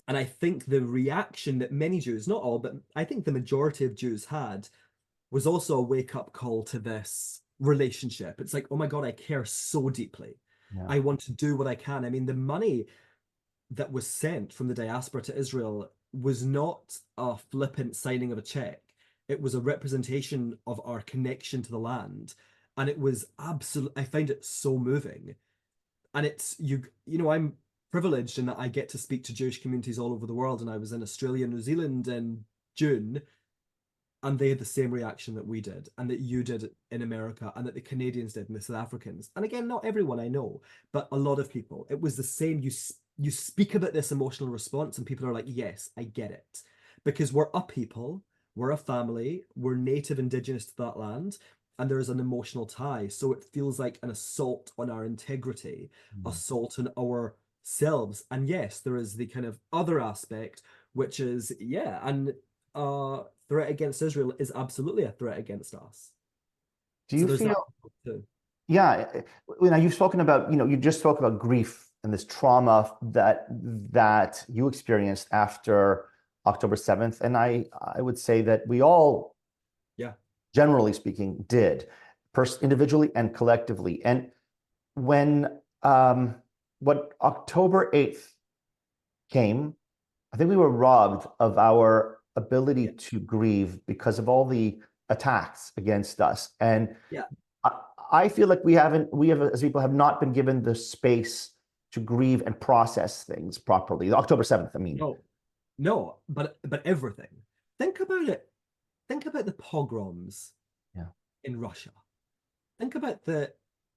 And I think the reaction that many Jews, not all, but I think the majority of Jews had, was also a wake-up call to this relationship. It's like, oh my God, I care so deeply. I want to do what I can. I mean, the money that was sent from the diaspora to Israel was not a flippant signing of a check. It was a representation of our connection to the land. And it was I find it so moving. And it's, I'm privileged in that I get to speak to Jewish communities all over the world. And I was in Australia, New Zealand in June. and they had the same reaction that we did, and that you did in America, and that the Canadians did, and the South Africans. And again, not everyone I know, but a lot of people. It was the same. You speak about this emotional response, and people are like, "Yes, I get it," because we're a people, we're a family, we're native indigenous to that land, and there is an emotional tie. So it feels like an assault on our integrity, assault on ourselves. And yes, there is the kind of other aspect, which is, yeah, and threat against Israel is absolutely a threat against us. Do So you there's that feel, too. yeah, you've spoken about, you just spoke about grief and this trauma that you experienced after October 7th. And I would say that we all, Yeah. generally speaking, did, individually and collectively. And when what October 8th came, I think we were robbed of our ability Yeah. to grieve because of all the attacks against us. And Yeah. I feel like we as people have not been given the space to grieve and process things properly. October 7th, I mean. No, no, but everything. Think about it. Think about the pogroms Yeah. in Russia. Think about the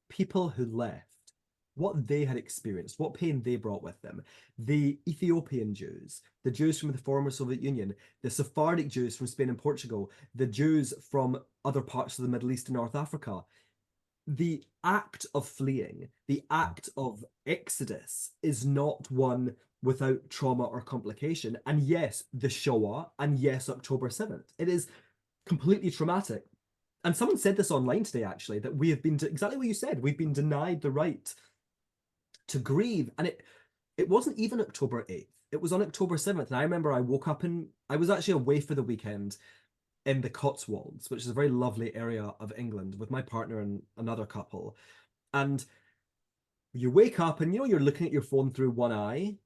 people who left, what they had experienced, what pain they brought with them. The Ethiopian Jews, the Jews from the former Soviet Union, the Sephardic Jews from Spain and Portugal, the Jews from other parts of the Middle East and North Africa. The act of fleeing, the act of exodus is not one without trauma or complication. And yes, the Shoah, and yes, October 7th. It is completely traumatic. And someone said this online today, actually, that we have been, exactly what you said, we've been denied the right to grieve. And it wasn't even October 8th. It was on October 7th. And I remember I woke up and I was actually away for the weekend in the Cotswolds, which is a very lovely area of England, with my partner and another couple. And you wake up and you're looking at your phone through one eye,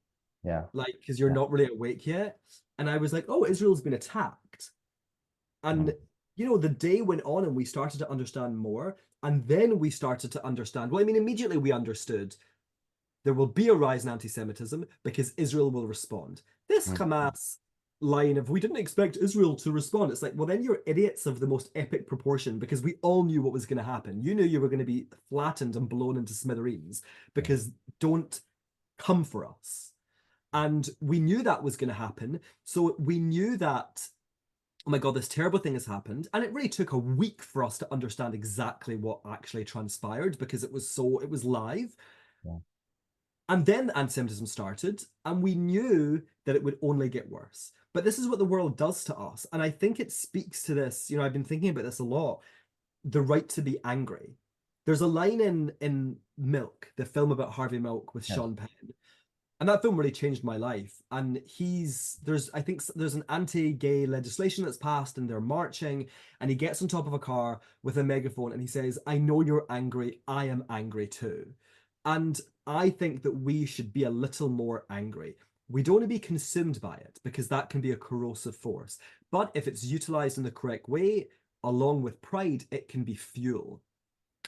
Yeah. like, because you're Yeah. not really awake yet. And I was like, oh, Israel's been attacked. And the day went on and we started to understand more. And then we started to understand, well, I mean, immediately we understood there will be a rise in anti-Semitism because Israel will respond. This Hamas line of, we didn't expect Israel to respond. It's like, well, then you're idiots of the most epic proportion, because we all knew what was going to happen. You knew you were going to be flattened and blown into smithereens, because don't come for us. And we knew that was going to happen. So we knew that, oh my God, this terrible thing has happened. And it really took a week for us to understand exactly what actually transpired, because it was live. Yeah. And then anti-Semitism started, and we knew that it would only get worse. But this is what the world does to us. And I think it speaks to this, I've been thinking about this a lot, the right to be angry. There's a line in Milk, the film about Harvey Milk with Sean Penn. And that film really changed my life. And I think there's an anti-gay legislation that's passed, and they're marching, and he gets on top of a car with a megaphone and he says, I know you're angry, I am angry too. And I think that we should be a little more angry. We don't want to be consumed by it, because that can be a corrosive force. But if it's utilized in the correct way, along with pride, it can be fuel.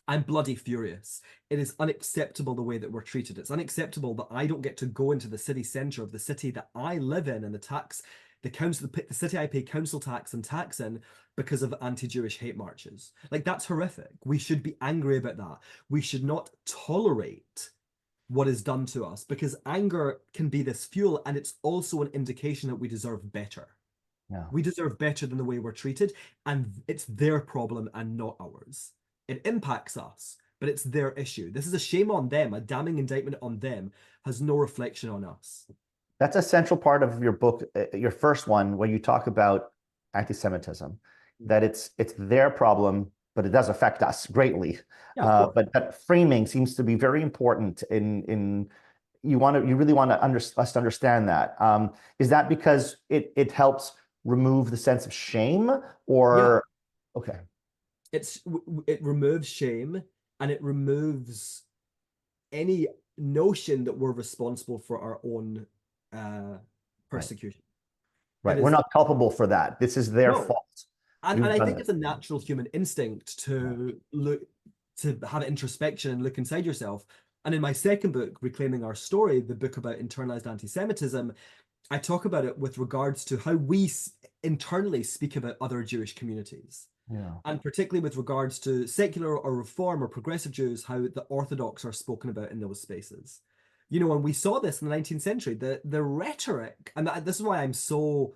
I'm bloody furious. It is unacceptable the way that we're treated. It's unacceptable that I don't get to go into the city centre of the city that I live in, and the city I pay council tax and tax in, because of anti-Jewish hate marches. Like, that's horrific. We should be angry about that. We should not tolerate what is done to us, because anger can be this fuel, and it's also an indication that we deserve better. Yeah. We deserve better than the way we're treated, and it's their problem and not ours. It impacts us, but it's their issue. This is a shame on them. A damning indictment on them has no reflection on us. That's a central part of your book, your first one, where you talk about anti-Semitism, that it's their problem, but it does affect us greatly. Yeah, but that framing seems to be very important in you really want us to understand that. Is that because it helps remove the sense of shame, or okay? It removes shame, and it removes any notion that we're responsible for our own persecution. Right. We're not culpable for that. This is their No. fault. And I think it's a natural human instinct to have introspection and look inside yourself. And in my second book, Reclaiming Our Story, the book about internalized anti-Semitism, I talk about it with regards to how we internally speak about other Jewish communities. Yeah. And particularly with regards to secular or reform or progressive Jews, how the Orthodox are spoken about in those spaces. You know, and we saw this in the 19th century, the rhetoric, and this is why I'm so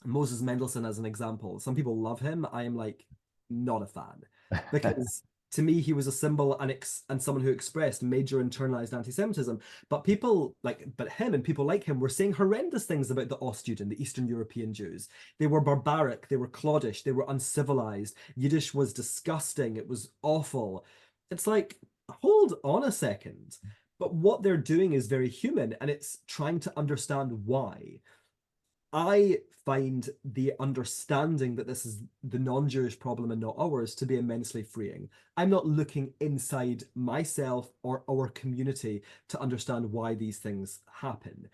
Moses Mendelssohn as an example. Some people love him. I am like not a fan because to me he was a symbol and someone who expressed major internalized anti-Semitism. But him and people like him were saying horrendous things about the Ostjuden, the Eastern European Jews. They were barbaric, they were cloddish, they were uncivilized. Yiddish was disgusting. It was awful. It's like, hold on a second. But what they're doing is very human, and it's trying to understand why. I find the understanding that this is the non-Jewish problem and not ours to be immensely freeing. I'm not looking inside myself or our community to understand why these things happen.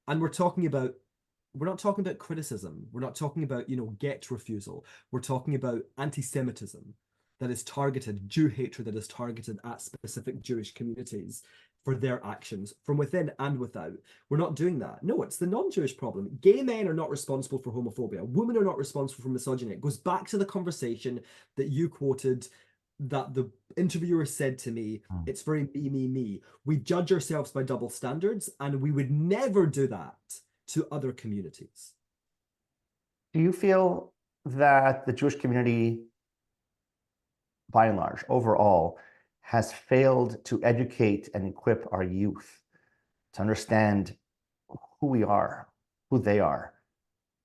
And we're not talking about criticism. We're not talking about, get refusal. We're talking about anti-Semitism that is targeted, Jew hatred that is targeted at specific Jewish communities for their actions from within and without. We're not doing that. No, it's the non-Jewish problem. Gay men are not responsible for homophobia. Women are not responsible for misogyny. It goes back to the conversation that you quoted, that the interviewer said to me, it's very me, me, me. We judge ourselves by double standards, and we would never do that to other communities. Do you feel that the Jewish community, by and large, overall, has failed to educate and equip our youth to understand who we are, who they are?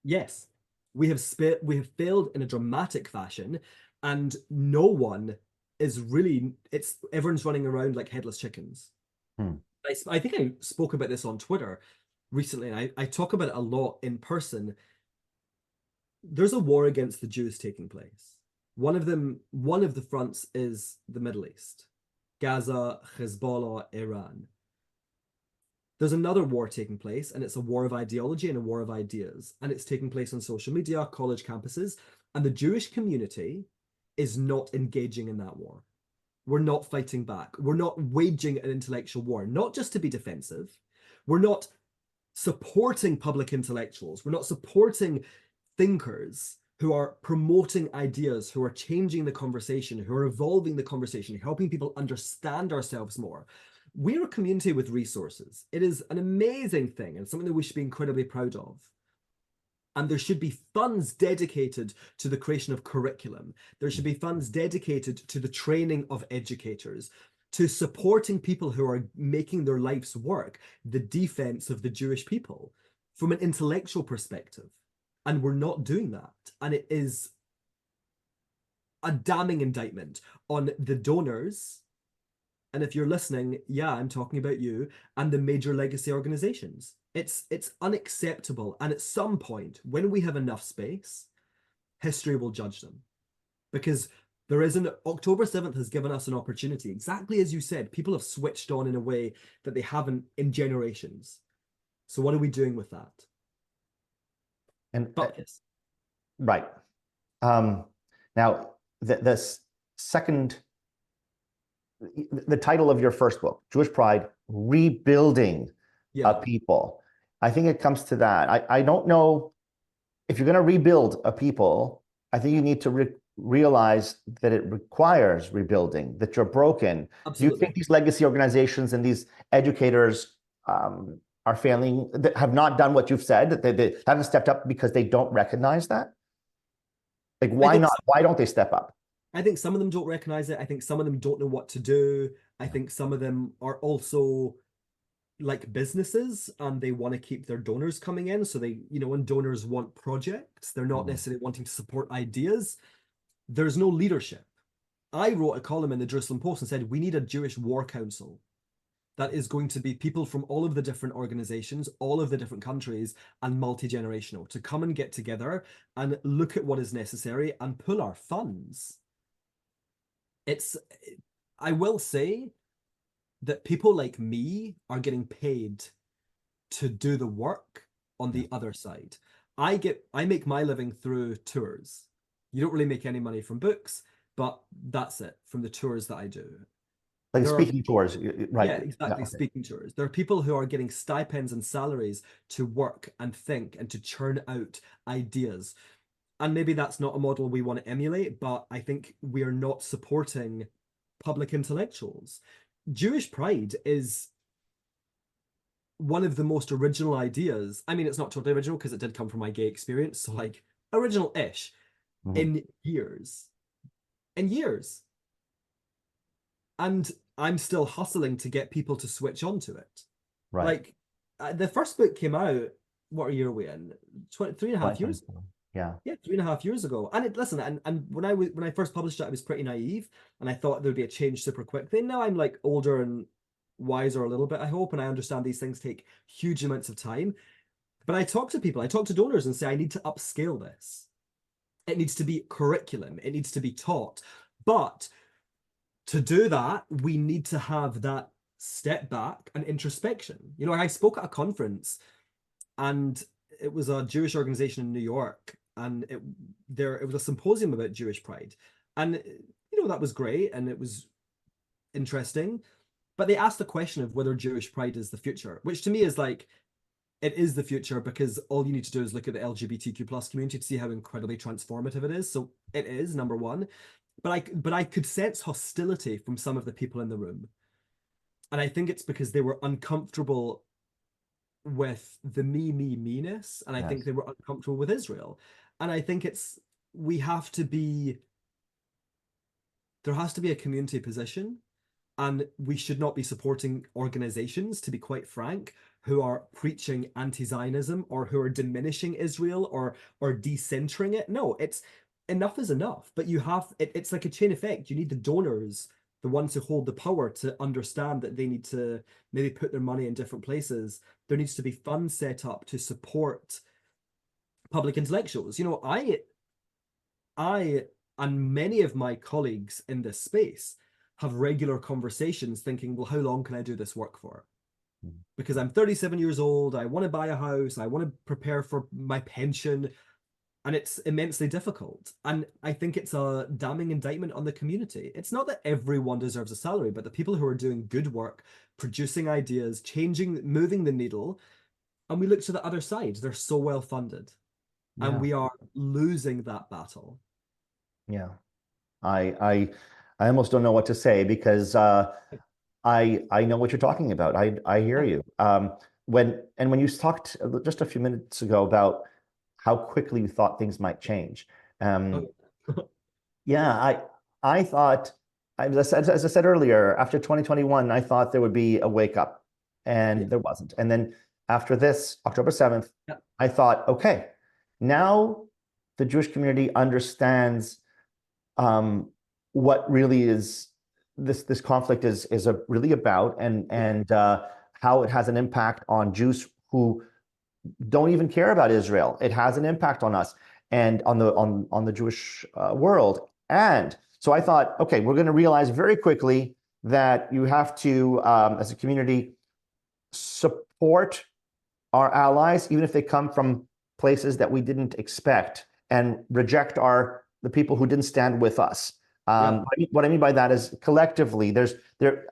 Yes, we have failed in a dramatic fashion, and no one is really. Everyone's running around like headless chickens. I think I spoke about this on Twitter recently, and I talk about it a lot in person. There's a war against the Jews taking place. One of the fronts is the Middle East, Gaza, Hezbollah, Iran. There's another war taking place, and it's a war of ideology and a war of ideas, and it's taking place on social media, college campuses, and the Jewish community is not engaging in that war. We're not fighting back. We're not waging an intellectual war, not just to be defensive. We're not supporting public intellectuals. We're not supporting thinkers who are promoting ideas, who are changing the conversation, who are evolving the conversation, helping people understand ourselves more. We're a community with resources. It is an amazing thing and something that we should be incredibly proud of. And there should be funds dedicated to the creation of curriculum. There should be funds dedicated to the training of educators, to supporting people who are making their life's work the defense of the Jewish people from an intellectual perspective. And we're not doing that. And it is a damning indictment on the donors. And if you're listening, yeah, I'm talking about you and the major legacy organizations. It's unacceptable. And at some point, when we have enough space, history will judge them. Because October 7th has given us an opportunity. Exactly as you said, people have switched on in a way that they haven't in generations. So what are we doing with that? And But right. Now, the second, the title of your first book, Jewish Pride, Rebuilding a People. I think it comes to that. I don't know if you're going to rebuild a people. I think you need to realize that it requires rebuilding, that you're broken. absolutely. Do you think these legacy organizations and these educators are failing, that have not done what you've said, that they haven't stepped up because they don't recognize that? Like, why not? Why don't they step up? I think some of them don't recognize it. I think some of them don't know what to do. I think some of them are also like businesses and they want to keep their donors coming in. So they, when donors want projects, they're not necessarily wanting to support ideas. There's no leadership. I wrote a column in the Jerusalem Post and said, we need a Jewish war council that is going to be people from all of the different organizations, all of the different countries, and multi-generational to come and get together and look at what is necessary and pull our funds. I will say that people like me are getting paid to do the work on the other side. I make my living through tours. You don't really make any money from books, but that's it, from the tours that I do. Like There are speaking tours, right? Yeah, Yeah, exactly. okay. Speaking tours. There are people who are getting stipends and salaries to work and think and to churn out ideas. And maybe that's not a model we want to emulate, but I think we are not supporting public intellectuals. Jewish pride is one of the most original ideas. I mean, it's not totally original because it did come from my gay experience, so like original-ish Mhm. in years. In years. And I'm still hustling to get people to switch on to it. Right. Like the first book came out, what year are we in? 3.5 years? 2024. Yeah. Yeah, 3.5 years ago. And listen, and when I first published it, I was pretty naive and I thought there'd be a change super quickly. Now I'm like older and wiser a little bit, I hope, and I understand these things take huge amounts of time. But I talk to people, I talk to donors and say, I need to upscale this. It needs to be curriculum, it needs to be taught. But to do that, we need to have that step back and introspection. You know, I spoke at a conference and it was a Jewish organization in New York, and it was a symposium about Jewish pride. And that was great and it was interesting. But they asked the question of whether Jewish pride is the future, which to me is like, it is the future because all you need to do is look at the LGBTQ plus community to see how incredibly transformative it is. So it is number one. But I could sense hostility from some of the people in the room. And I think it's because they were uncomfortable with the me-ness. And I think Yes. they were uncomfortable with Israel. And I think we have to be, there has to be a community position. And we should not be supporting organizations, to be quite frank, who are preaching anti-Zionism or who are diminishing Israel or decentering it. No, it's enough is enough. But it's like a chain effect. You need the donors, the ones who hold the power, to understand that they need to maybe put their money in different places. There needs to be funds set up to support public intellectuals. I and many of my colleagues in this space have regular conversations thinking, well, how long can I do this work for? Mhm. Because I'm 37 years old, I want to buy a house, I want to prepare for my pension, and it's immensely difficult. And I think it's a damning indictment on the community. It's not that everyone deserves a salary, but the people who are doing good work, producing ideas, moving the needle, and we look to the other side, they're so well funded, and Yeah. we are losing that battle. Yeah. I I I almost don't know what to say because I know what you're talking about. I hear Yeah. you. When you talked just a few minutes ago about how quickly you thought things might change. Um, Okay. yeah, I thought, as I said earlier, after 2021, I thought there would be a wake up, Yeah. and there wasn't. And then after this, October 7th, Yeah. I thought, okay, now the Jewish community understands um, what really is this conflict is really about, Yeah. and how it has an impact on Jews who don't even care about Israel. It has an impact on us and on the Jewish world. And so I thought, okay, we're going to realize very quickly that you have to, as a community, support our allies, even if they come from places that we didn't expect, and reject the people who didn't stand with us. Yeah. What I mean by that is collectively,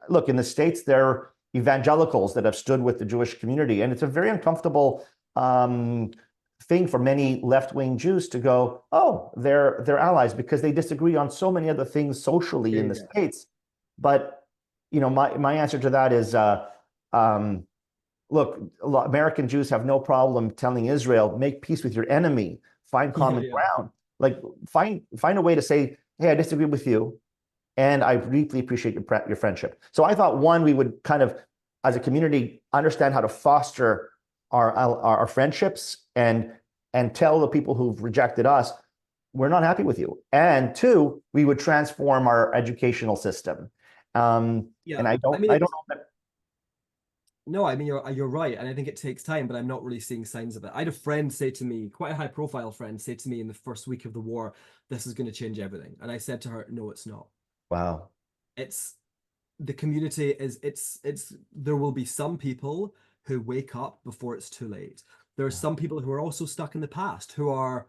look, in the States, there are evangelicals that have stood with the Jewish community, and it's a very uncomfortable thing for many left-wing Jews to go, oh, they're allies, because they disagree on so many other things socially Yeah. in the Yeah. States. But my answer to that is, um, look, American Jews have no problem telling Israel, make peace with your enemy, find Yeah. common Yeah. ground. Like find a way to say, hey, I disagree with you, and I deeply appreciate your friendship. So I thought, one, we would kind of, as a community, understand how to foster our friendships, and tell the people who've rejected us, we're not happy with you. And two, we would transform our educational system. Yeah. And I I don't mean, I don't know that. no, I mean you're right, and I think it takes time, but I'm not really seeing signs of it. I had a friend say to me, quite a high profile friend, say to me in the first week of the war, this is going to change everything. And I said to her, no, it's not. Wow. It's the community is it's there will be some people who wake up before it's too late. There are some people who are also stuck in the past who are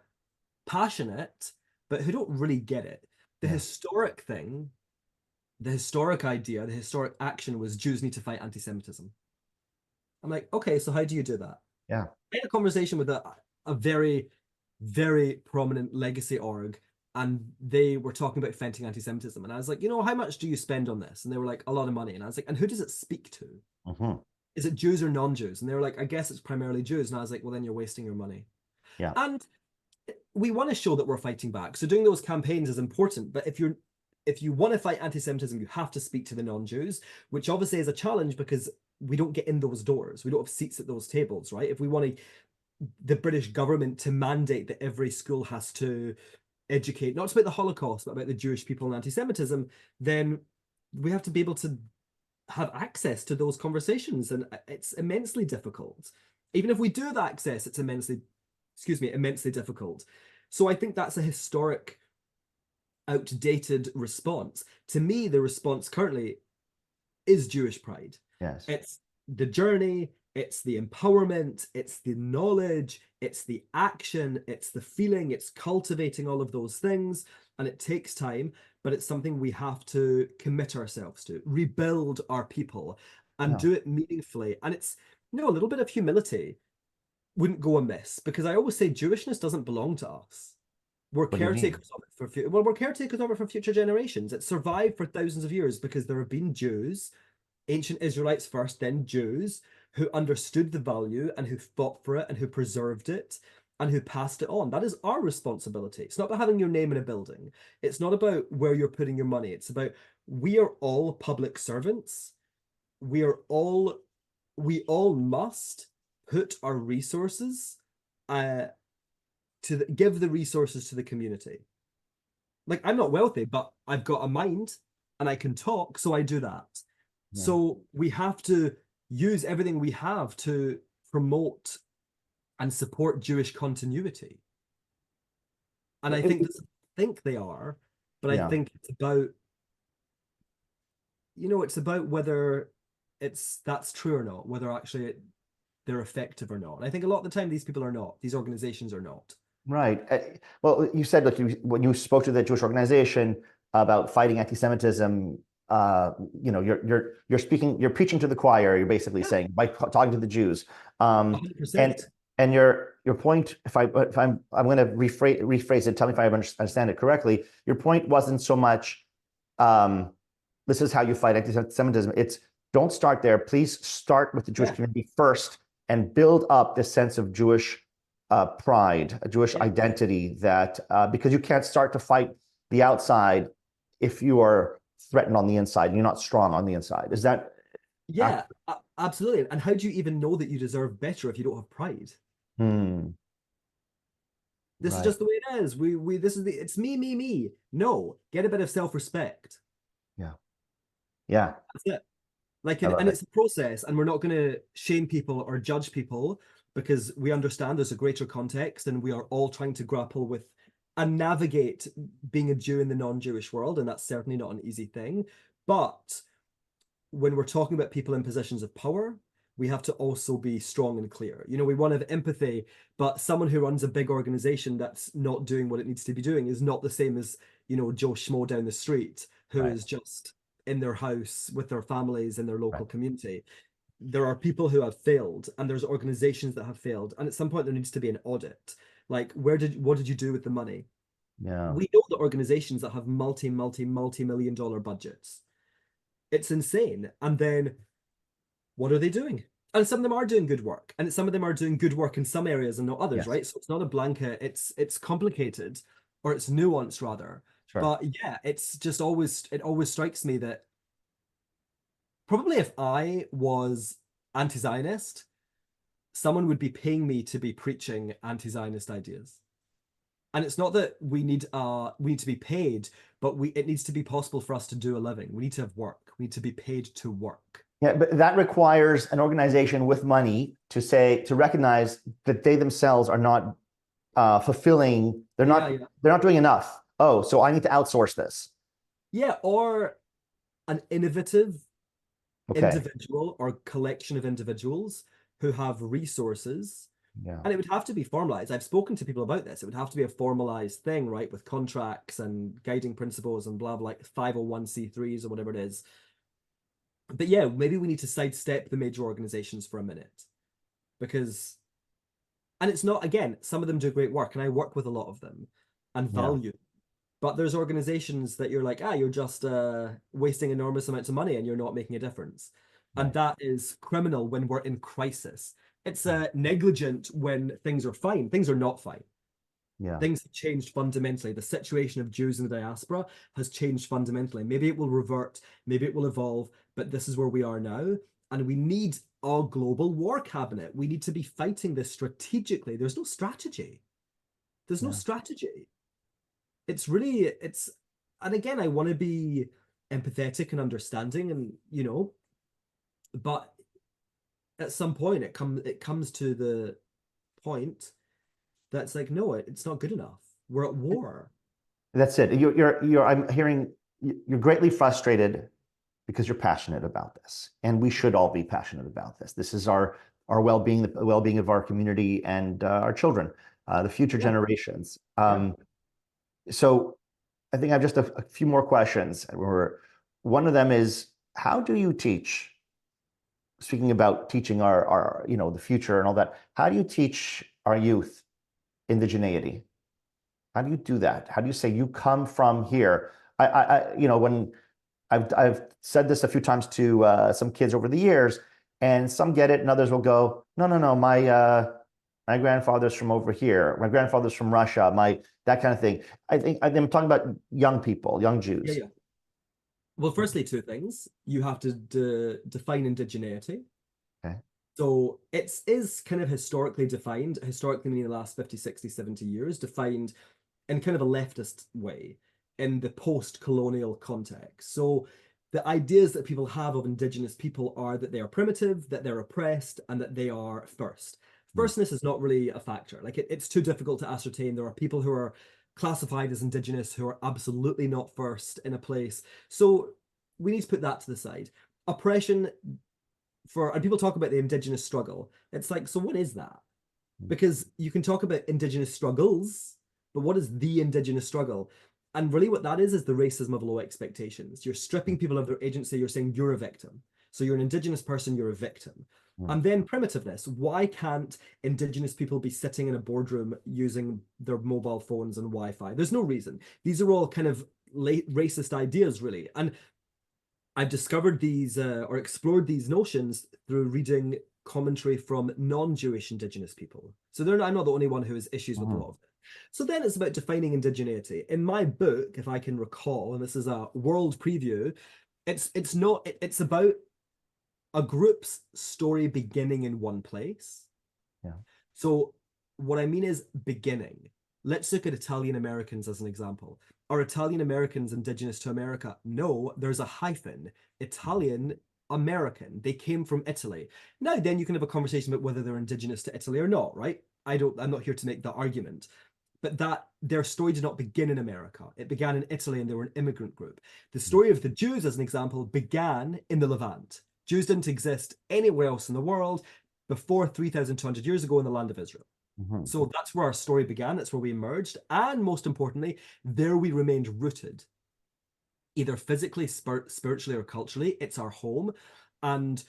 passionate, but who don't really get it. The Yeah. historic thing, the historic idea, the historic action was Jews need to fight anti-Semitism. I'm like, okay, so how do you do that? Yeah. I had a conversation with a very, very prominent legacy org, and they were talking about fighting anti-Semitism. And I was like, how much do you spend on this? And they were like, a lot of money. And I was like, and who does it speak to? Hmm. Is it Jews or non-Jews? And they were like, I guess it's primarily Jews. And I was like, well, then you're wasting your money. Yeah. And we want to show that we're fighting back. So doing those campaigns is important. But if you want to fight anti-Semitism, you have to speak to the non-Jews, which obviously is a challenge because we don't get in those doors. We don't have seats at those tables, right? If we want the British government to mandate that every school has to educate, not just about the Holocaust, but about the Jewish people and anti-Semitism, then we have to be able to have access to those conversations. And it's immensely difficult. Even if we do have access, it's immensely difficult. So I think that's a historic, outdated response. To me, the response currently is Jewish pride. Yes. It's the journey, it's the empowerment, it's the knowledge, it's the action, it's the feeling, it's cultivating all of those things. And it takes time, but it's something we have to commit ourselves to, rebuild our people and Yeah. do it meaningfully. And it's, a little bit of humility wouldn't go amiss, because I always say Jewishness doesn't belong to us. We're What do you mean? caretakers of it we're caretakers of it for future generations. It survived for thousands of years because there have been Jews, ancient Israelites first, then Jews, who understood the value and who fought for it and who preserved it and who passed it on. That is our responsibility. It's not about having your name in a building. It's not about where you're putting your money. It's about, we are all public servants. We all must put our resources give the resources to the community. Like, I'm not wealthy, but I've got a mind and I can talk, so I do that. Yeah. So we have to use everything we have to promote and support Jewish continuity. And I think they are, but I Yeah. think it's about, it's about whether that's true or not, whether actually they're effective or not. And I think a lot of the time these people are not. These organizations are not. Right. Well, you said when you spoke to the Jewish organization about fighting anti-Semitism, you're preaching to the choir. You're basically saying by talking to the Jews. 100%. And your point, I'm going to rephrase it. Tell me if I understand it correctly. Your point wasn't so much, this is how you fight anti-Semitism. It's don't start there. Please start with the Jewish community first and build up this sense of Jewish pride, a Jewish identity that because you can't start to fight the outside if you are threatened on the inside and you're not strong on the inside. Is that? Yeah, absolutely. And how do you even know that you deserve better if you don't have pride? This is just the way it is. It's me. No, get a bit of self-respect. Yeah. Yeah. That's it. And it's a process, and we're not going to shame people or judge people because we understand there's a greater context and we are all trying to grapple with and navigate being a Jew in the non-Jewish world. And that's certainly not an easy thing. But when we're talking about people in positions of power, we have to also be strong and clear. We want to have empathy, but someone who runs a big organization that's not doing what it needs to be doing is not the same as, Joe Schmo down the street who is just in their house with their families in their local community. There are people who have failed and there's organizations that have failed. And at some point there needs to be an audit. Like, what did you do with the money? Yeah. We know the organizations that have multi-million dollar budgets. It's insane. And then what are they doing? And some of them are doing good work, and some of them are doing good work in some areas and not others, right? So it's not a blanket, it's complicated, or it's nuanced rather. Sure. But yeah, it always strikes me that probably if I was anti-Zionist, someone would be paying me to be preaching anti-Zionist ideas. And it's not that we need to be paid, but it needs to be possible for us to do a living. We need to have work. We need to be paid to work. Yeah, but that requires an organization with money to recognize that they themselves are not fulfilling. They're not doing enough. Oh, so I need to outsource this. Yeah, or an innovative individual or collection of individuals who have resources, Yeah. And it would have to be formalized. I've spoken to people about this. It would have to be a formalized thing, right? With contracts and guiding principles and blah, blah, like 501c3s or whatever it is. But yeah, maybe we need to sidestep the major organizations for a minute because, and it's not, again, some of them do great work and I work with a lot of them and Yeah. value. But there's organizations that you're like, you're just wasting enormous amounts of money and you're not making a difference. And Right. that is criminal when we're in crisis. It's negligent when things are fine. Things are not fine. Yeah. Things have changed fundamentally. The situation of Jews in the diaspora has changed fundamentally. Maybe it will revert, maybe it will evolve, but this is where we are now. And we need a global war cabinet. We need to be fighting this strategically. There's no strategy. There's no Yeah. strategy. It's really, and again, I want to be empathetic and understanding and, but at some point it comes to the point that's like, no, it's not good enough. We're at war. That's it. I'm hearing you're greatly frustrated because you're passionate about this, and we should all be passionate about this. This is our well-being, the well-being of our community and our children, the future Yeah, generations. yeah. So I think I have just a few more questions. One of them is, how do you teach? Speaking about teaching our the future and all that, how do you teach our youth indigeneity? How do you do that? How do you say you come from here? When I've said this a few times to some kids over the years, and some get it, and others will go, no, no, no, my grandfather's from over here, my grandfather's from Russia, that kind of thing. I'm talking about young people, young Yeah, Jews. yeah. Well, firstly, two things. You have to define indigeneity. Okay. So it is kind of historically defined, historically meaning the last 50, 60, 70 years, defined in kind of a leftist way in the post-colonial context. So the ideas that people have of indigenous people are that they are primitive, that they're oppressed, and that they are first. Mm. Firstness is not really a factor. Like it's too difficult to ascertain. There are people who are classified as indigenous who are absolutely not first in a place. So we need to put that to the side. Oppression and people talk about the indigenous struggle. It's like, so what is that? Mm. Because you can talk about indigenous struggles, but what is the indigenous struggle? And really what that is the racism of low expectations. You're stripping people of their agency. You're saying you're a victim. So you're an indigenous person, you're a victim. Mm. And then primitiveness. Why can't indigenous people be sitting in a boardroom using their mobile phones and Wi-Fi? There's no reason. These are all kind of racist ideas, really. And I've discovered these or explored these notions through reading commentary from non-Jewish indigenous people. So I'm not the only one who has issues with a lot of it. So then it's about defining indigeneity. In my book, if I can recall, and this is a world preview, it's about a group's story beginning in one place. Yeah. So what I mean is beginning. Let's look at Italian Americans as an example. Are Italian Americans indigenous to America? No, there's a hyphen. Italian American. They came from Italy. Now then you can have a conversation about whether they're indigenous to Italy or not, right? I'm not here to make that argument. But that their story did not begin in America. It began in Italy and they were an immigrant group. The story of the Jews, as an example, began in the Levant. Jews didn't exist anywhere else in the world before 3,200 years ago in the land of Israel. Mm-hmm. So that's where our story began. That's where we emerged. And most importantly, there we remained rooted, either physically, spiritually, or culturally. It's our home. And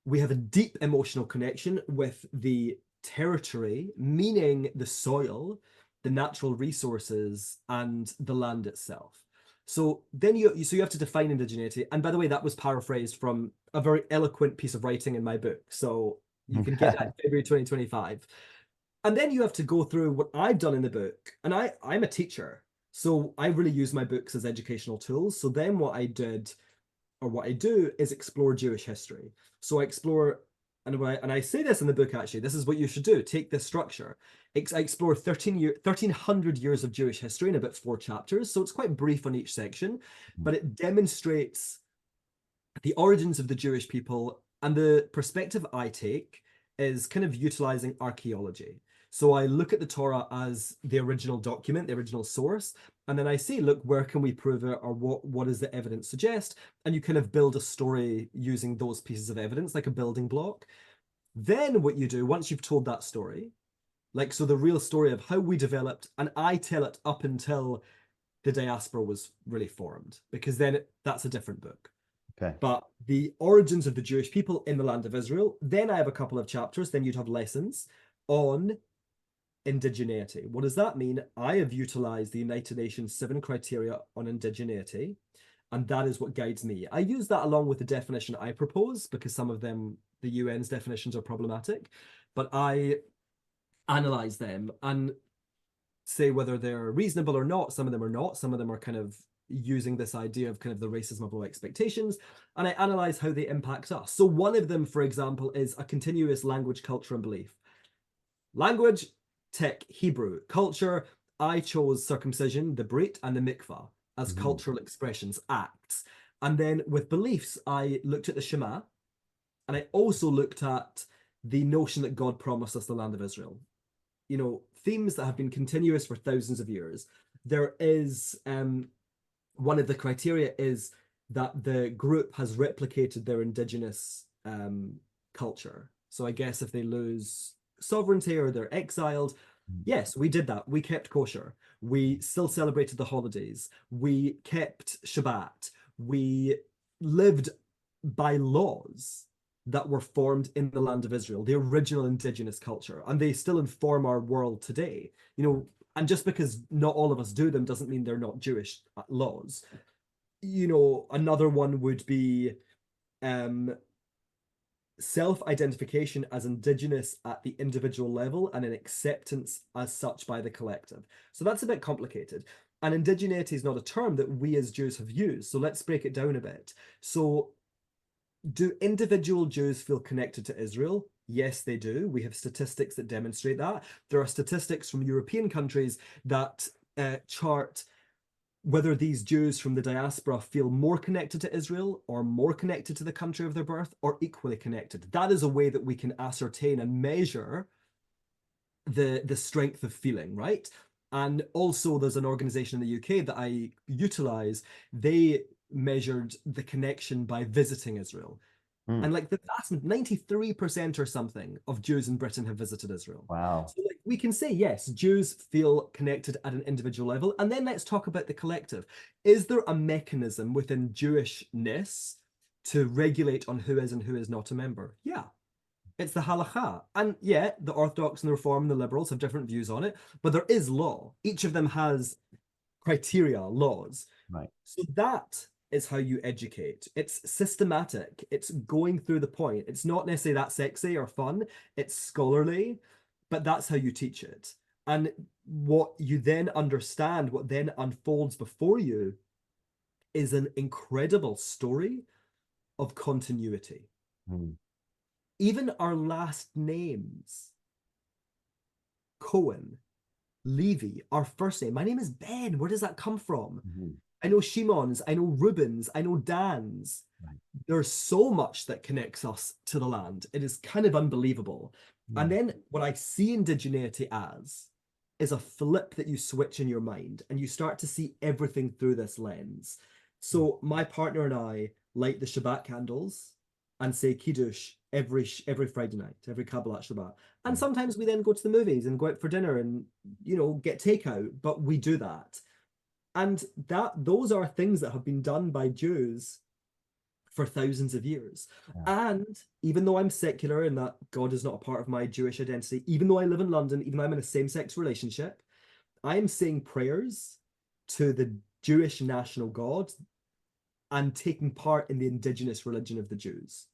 we have a deep emotional connection with the territory, meaning the soil, the natural resources, and the land itself. So then you have to define indigeneity. And by the way, that was paraphrased from a very eloquent piece of writing in my book. So you can get that in February 2025. And then you have to go through what I've done in the book. And I'm a teacher. So I really use my books as educational tools. So then what I did, or what I do, is explore Jewish history. So I explore, and I say this in the book, actually, this is what you should do. Take this structure. I explore 1,300 years of Jewish history in about 4 chapters. So it's quite brief on each section, but it demonstrates the origins of the Jewish people. And the perspective I take is kind of utilizing archaeology. So I look at the Torah as the original document, the original source, and then I say, look, where can we prove it, or what does the evidence suggest? And you kind of build a story using those pieces of evidence, like a building block. Then what you do, once you've told that story, like, so the real story of how we developed, and I tell it up until the diaspora was really formed, because then that's a different book. Okay. But the origins of the Jewish people in the land of Israel, then I have a couple of chapters, then you'd have lessons on indigeneity. What does that mean? I have utilized the United Nations 7 criteria on indigeneity, and that is what guides me. I use that along with the definition I propose, because some of them, the UN's definitions, are problematic, but I analyze them and say whether they're reasonable or not. Some of them are not. Some of them are kind of using this idea of kind of the racism of low expectations, and I analyze how they impact us. So one of them, for example, is a continuous language, culture, and belief. Language, tick, Hebrew. Culture, I chose circumcision, the Brit, and the mikvah as cultural expressions, acts. And then with beliefs, I looked at the Shema, and I also looked at the notion that God promised us the land of Israel. You know, themes that have been continuous for thousands of years. There is one of the criteria is that the group has replicated their indigenous culture. So I guess if they lose sovereignty or they're exiled, yes, we did that. We kept kosher. We still celebrated the holidays. We kept Shabbat. We lived by laws that were formed in the land of Israel, the original indigenous culture, and they still inform our world today. You know, and just because not all of us do them doesn't mean they're not Jewish laws. You know, another one would be self-identification as indigenous at the individual level and an acceptance as such by the collective. So that's a bit complicated. And indigeneity is not a term that we as Jews have used. So let's break it down a bit. So do individual Jews feel connected to Israel? Yes, they do. We have statistics that demonstrate that. There are statistics from European countries that chart whether these Jews from the diaspora feel more connected to Israel or more connected to the country of their birth or equally connected. That is a way that we can ascertain and measure the strength of feeling, right? And also there's an organization in the UK that I utilize. They measured the connection by visiting Israel. And like the vast 93% or something of Jews in Britain have visited Israel. Wow. So like we can say, yes, Jews feel connected at an individual level. And then let's talk about the collective. Is there a mechanism within Jewishness to regulate on who is and who is not a member? Yeah. It's the halakha. And yeah, the Orthodox and the Reform and the Liberals have different views on it, but there is law. Each of them has criteria, laws. Right. So that is how you educate. It's systematic. It's going through the point. It's not necessarily that sexy or fun. It's scholarly, but that's how you teach it. And what you then understand, what then unfolds before you, is an incredible story of continuity. Even our last names, Cohen, Levy, our first name. My name is Ben. Where does that come from? I know Shimon's, I know Ruben's, I know Dan's. Right. There's so much that connects us to the land. It is kind of unbelievable. And then what I see indigeneity as is a flip that you switch in your mind and you start to see everything through this lens. So my partner and I light the Shabbat candles and say Kiddush every Friday night, every Kabbalat Shabbat. And sometimes we then go to the movies and go out for dinner and, you know, get takeout, but we do that. And those are things that have been done by Jews for thousands of years. And even though I'm secular and that God is not a part of my Jewish identity, even though I live in London, even though I'm in a same-sex relationship, I am saying prayers to the Jewish national God and taking part in the indigenous religion of the Jews.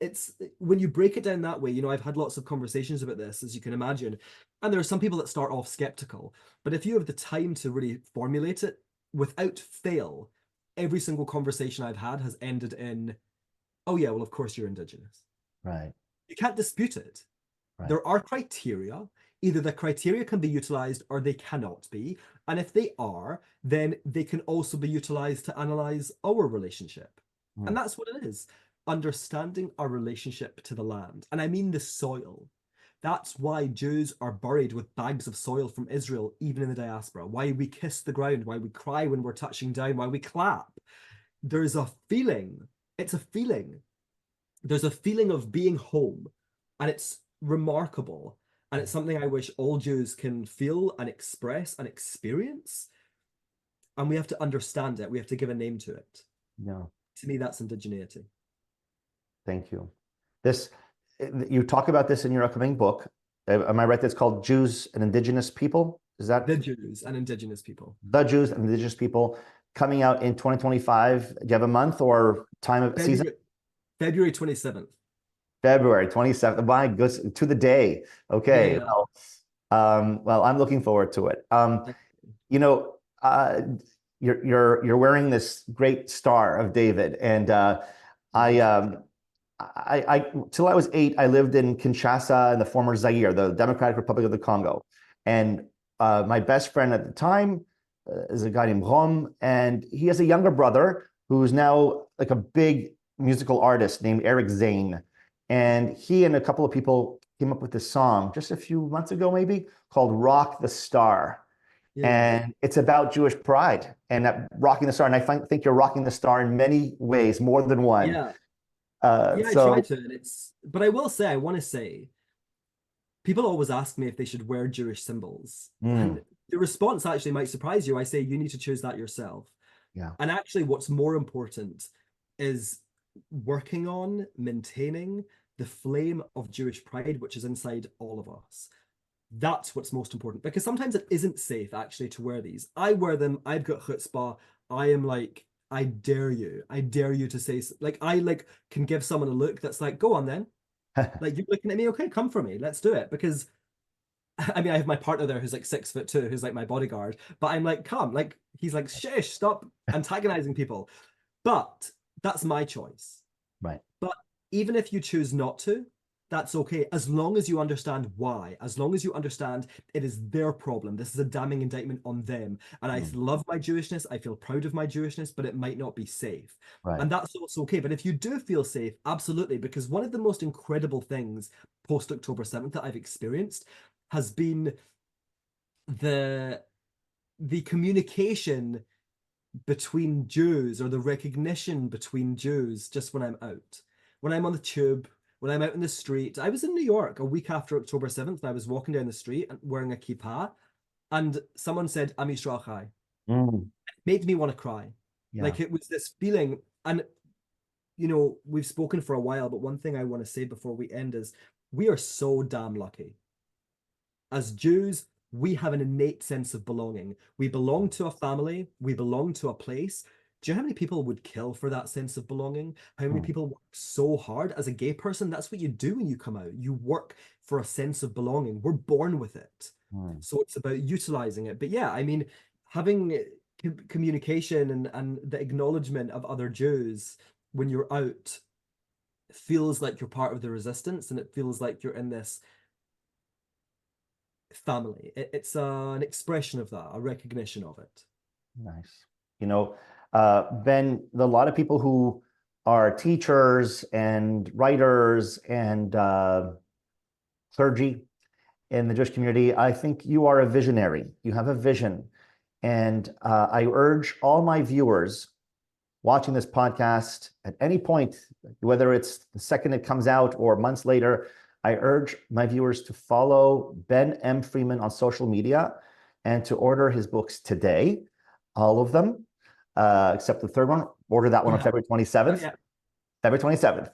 It's when you break it down that way, you know, I've had lots of conversations about this, as you can imagine, and there are some people that start off skeptical, but if you have the time to really formulate it, without fail, every single conversation I've had has ended in, oh yeah, well, of course you're indigenous. Right. You can't dispute it. Right. There are criteria. Either the criteria can be utilized or they cannot be. And if they are, then they can also be utilized to analyze our relationship. And that's what it is. Understanding our relationship to the land. And I mean the soil. That's why Jews are buried with bags of soil from Israel, even in the diaspora. Why we kiss the ground, why we cry when we're touching down, why we clap. There's a feeling. It's a feeling. There's a feeling of being home. And it's remarkable. And it's something I wish all Jews can feel and express and experience. And we have to understand it. We have to give a name to it. Yeah. To me, that's indigeneity. Thank you. This, you talk about this in your upcoming book. Am I right? That's called Jews and Indigenous People. Is that The Jews and indigenous people. The Jews and Indigenous People, coming out in 2025? Do you have a month or time of season? February 27th. February 27th. My goodness, to the day. Okay. Yeah. Well, I'm looking forward to it. You know, you're wearing this great Star of David, and till I was 8, I lived in Kinshasa in the former Zaire, the Democratic Republic of the Congo, and my best friend at the time is a guy named Rom, and he has a younger brother who's now like a big musical artist named Eric Zane, and he and a couple of people came up with this song just a few months ago, maybe, called "Rock the Star." Yeah. And it's about Jewish pride and that rocking the star. And I think you're rocking the star in many ways, more than one. Yeah. I So try to, and but I will say, I want to say, people always ask me if they should wear Jewish symbols. And the response actually might surprise you. I say, you need to choose that yourself. yeah. And actually, what's more important is working on maintaining the flame of Jewish pride, which is inside all of us. That's what's most important, because sometimes it isn't safe actually to wear these. I wear them. I've got chutzpah. I am like, I dare you to say, like, I like can give someone a look that's like, go on then. Like, you're looking at me, okay, come for me, let's do it. Because I mean, I have my partner there who's like 6'2", who's like my bodyguard, but I'm like, come, like, he's like, shush, stop antagonizing people. But that's my choice. Right. But even if you choose not to, that's okay, as long as you understand why, as long as you understand it is their problem. This is a damning indictment on them. And I love my Jewishness. I feel proud of my Jewishness, but it might not be safe. Right. And that's also okay. But if you do feel safe, absolutely, because one of the most incredible things post October 7th that I've experienced has been the communication between Jews, or the recognition between Jews, just when I'm out. When I'm on the tube, when I'm out in the street. I was in New York a week after October 7th, and I was walking down the street and wearing a kippah, and someone said, Am Yisrael Chai. It made me want to cry. Yeah. Like, it was this feeling. And, you know, we've spoken for a while, but one thing I want to say before we end is we are so damn lucky. As Jews, we have an innate sense of belonging. We belong to a family. We belong to a place. Do you know how many people would kill for that sense of belonging? How many people work so hard? As a gay person, that's what you do when you come out. You work for a sense of belonging. We're born with it. So it's about utilizing it. But yeah, I mean, having communication and the acknowledgement of other Jews when you're out feels like you're part of the resistance, and it feels like you're in this family. It's an expression of that, a recognition of it. Nice. You know, Ben, a lot of people who are teachers and writers and clergy in the Jewish community, I think you are a visionary. You have a vision. And I urge all my viewers watching this podcast at any point, whether it's the second it comes out or months later, I urge my viewers to follow Ben M. Freeman on social media and to order his books today, all of them, except the third one. Order that one on February 27th. February 27th.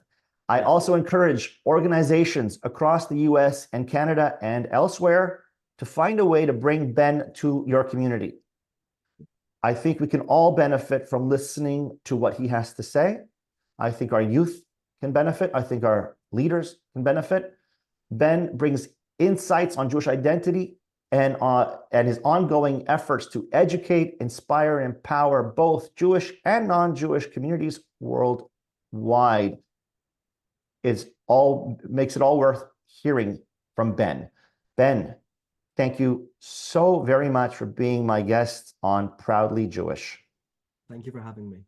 I also encourage organizations across the US and Canada and elsewhere to find a way to bring Ben to your community. I think we can all benefit from listening to what he has to say. I think our youth can benefit. I think our leaders can benefit. Ben brings insights on Jewish identity and his ongoing efforts to educate, inspire, and empower both Jewish and non-Jewish communities worldwide. Makes it all worth hearing from Ben. Ben, thank you so very much for being my guest on Proudly Jewish. Thank you for having me.